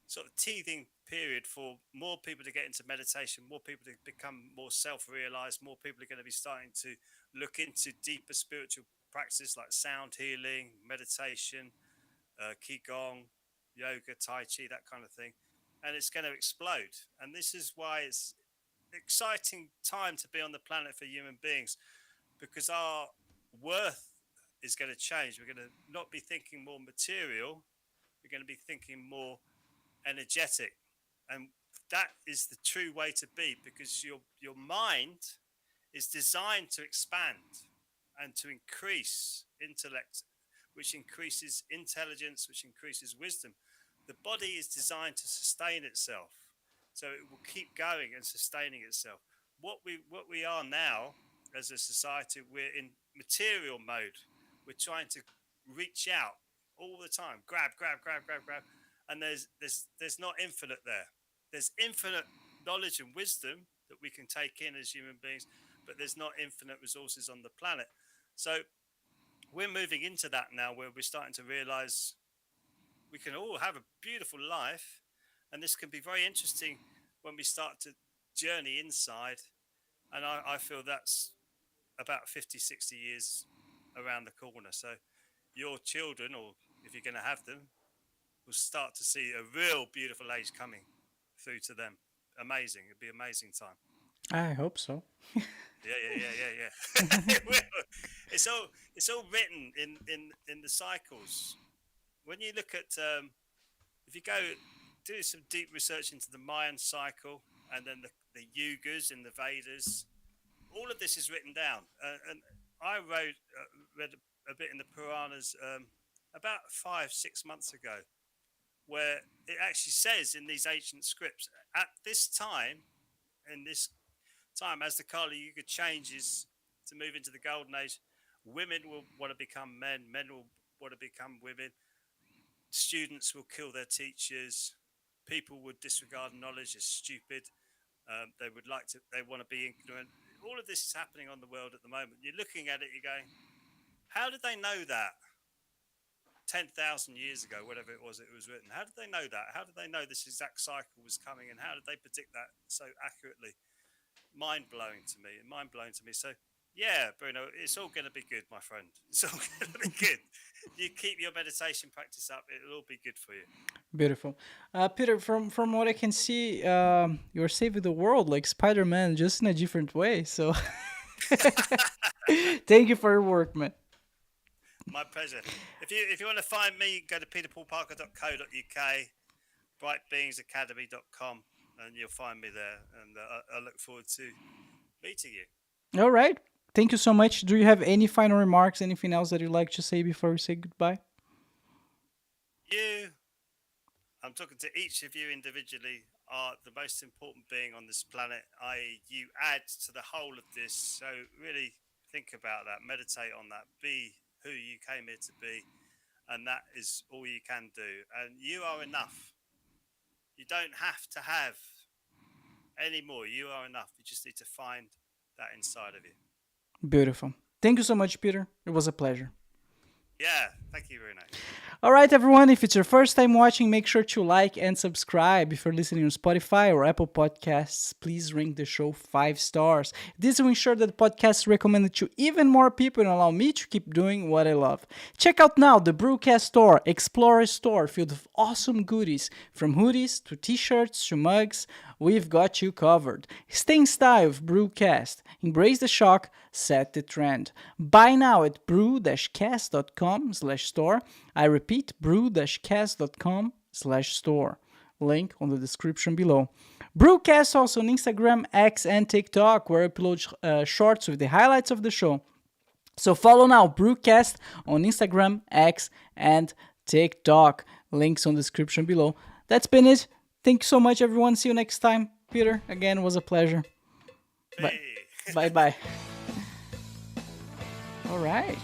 sort of teething period for more people to get into meditation, more people to become more self-realized, more people are going to be starting to look into deeper spiritual practices like sound healing, meditation, Qigong, yoga, Tai Chi, that kind of thing. And it's going to explode. And this is why it's exciting time to be on the planet for human beings, because our worth is going to change. We're going to not be thinking more material. We're going to be thinking more energetic, and that is the true way to be, because your mind is designed to expand and to increase intellect, which increases intelligence, which increases wisdom. The body is designed to sustain itself, so it will keep going and sustaining itself. What we are now as a society, we're in material mode. We're trying to reach out all the time, grab, and there's not infinite there. There's infinite knowledge and wisdom that we can take in as human beings, but there's not infinite resources on the planet. So we're moving into that now, where we're starting to realize we can all have a beautiful life, and this can be very interesting when we start to journey inside. And I feel that's about 50, 60 years around the corner. So your children, or if you're going to have them, will start to see a real beautiful age coming through to them. Amazing. It'll be amazing time. I hope so. Yeah. It will. It's all written in the cycles. When you look at if you go do some deep research into the Mayan cycle, and then the yugas and the Vedas, all of this is written down. And I read a bit in the Puranas about 5-6 months ago, where it actually says in these ancient scripts, at this time, in this time, as the Kali Yuga changes to move into the Golden Age, women will want to become men, men will want to become women, students will kill their teachers, people would disregard knowledge as stupid, they want to be ignorant. All of this is happening on the world at the moment. You're looking at it, you're going, how did they know that 10,000 years ago, whatever it was written? How did they know that? How did they know this exact cycle was coming, and how did they predict that so accurately? Mind-blowing to me. So yeah, Bruno, it's all going to be good, my friend. It's all going to be good. You keep your meditation practice up, it'll all be good for you. Beautiful. Peter, from what I can see, you're saving the world like Spider-Man, just in a different way. So thank you for your work, man. My pleasure. If you want to find me, go to peterpaulparker.co.uk, brightbeingsacademy.com, and you'll find me there. And I look forward to meeting you. All right. Thank you so much. Do you have any final remarks, anything else that you'd like to say before we say goodbye? You, I'm talking to each of you individually, are the most important being on this planet, i.e., you add to the whole of this. So, really think about that, meditate on that, be who you came here to be, and that is all you can do. And you are enough. You don't have to have any more. You are enough. You just need to find that inside of you. Beautiful. Thank you so much, Peter. It was a pleasure. Yeah, thank you, Bruno. All right, everyone. If it's your first time watching, make sure to like and subscribe. If you're listening on Spotify or Apple Podcasts, please rank the show 5 stars. This will ensure that the podcast is recommended to even more people and allow me to keep doing what I love. Check out now the BruCast store, Explorer store, filled with awesome goodies, from hoodies to t-shirts to mugs. We've got you covered. Stay in style with BruCast. Embrace the shock, set the trend. Buy now at bru-cast.com/store. I repeat, bru-cast.com/store. Link on the description below. BruCast also on Instagram, X, and TikTok, where I upload shorts with the highlights of the show. So follow now, BruCast on Instagram, X, and TikTok. Links on the description below. That's been it. Thank you so much, everyone. See you next time. Peter, again, it was a pleasure. Hey. Bye-bye. All right.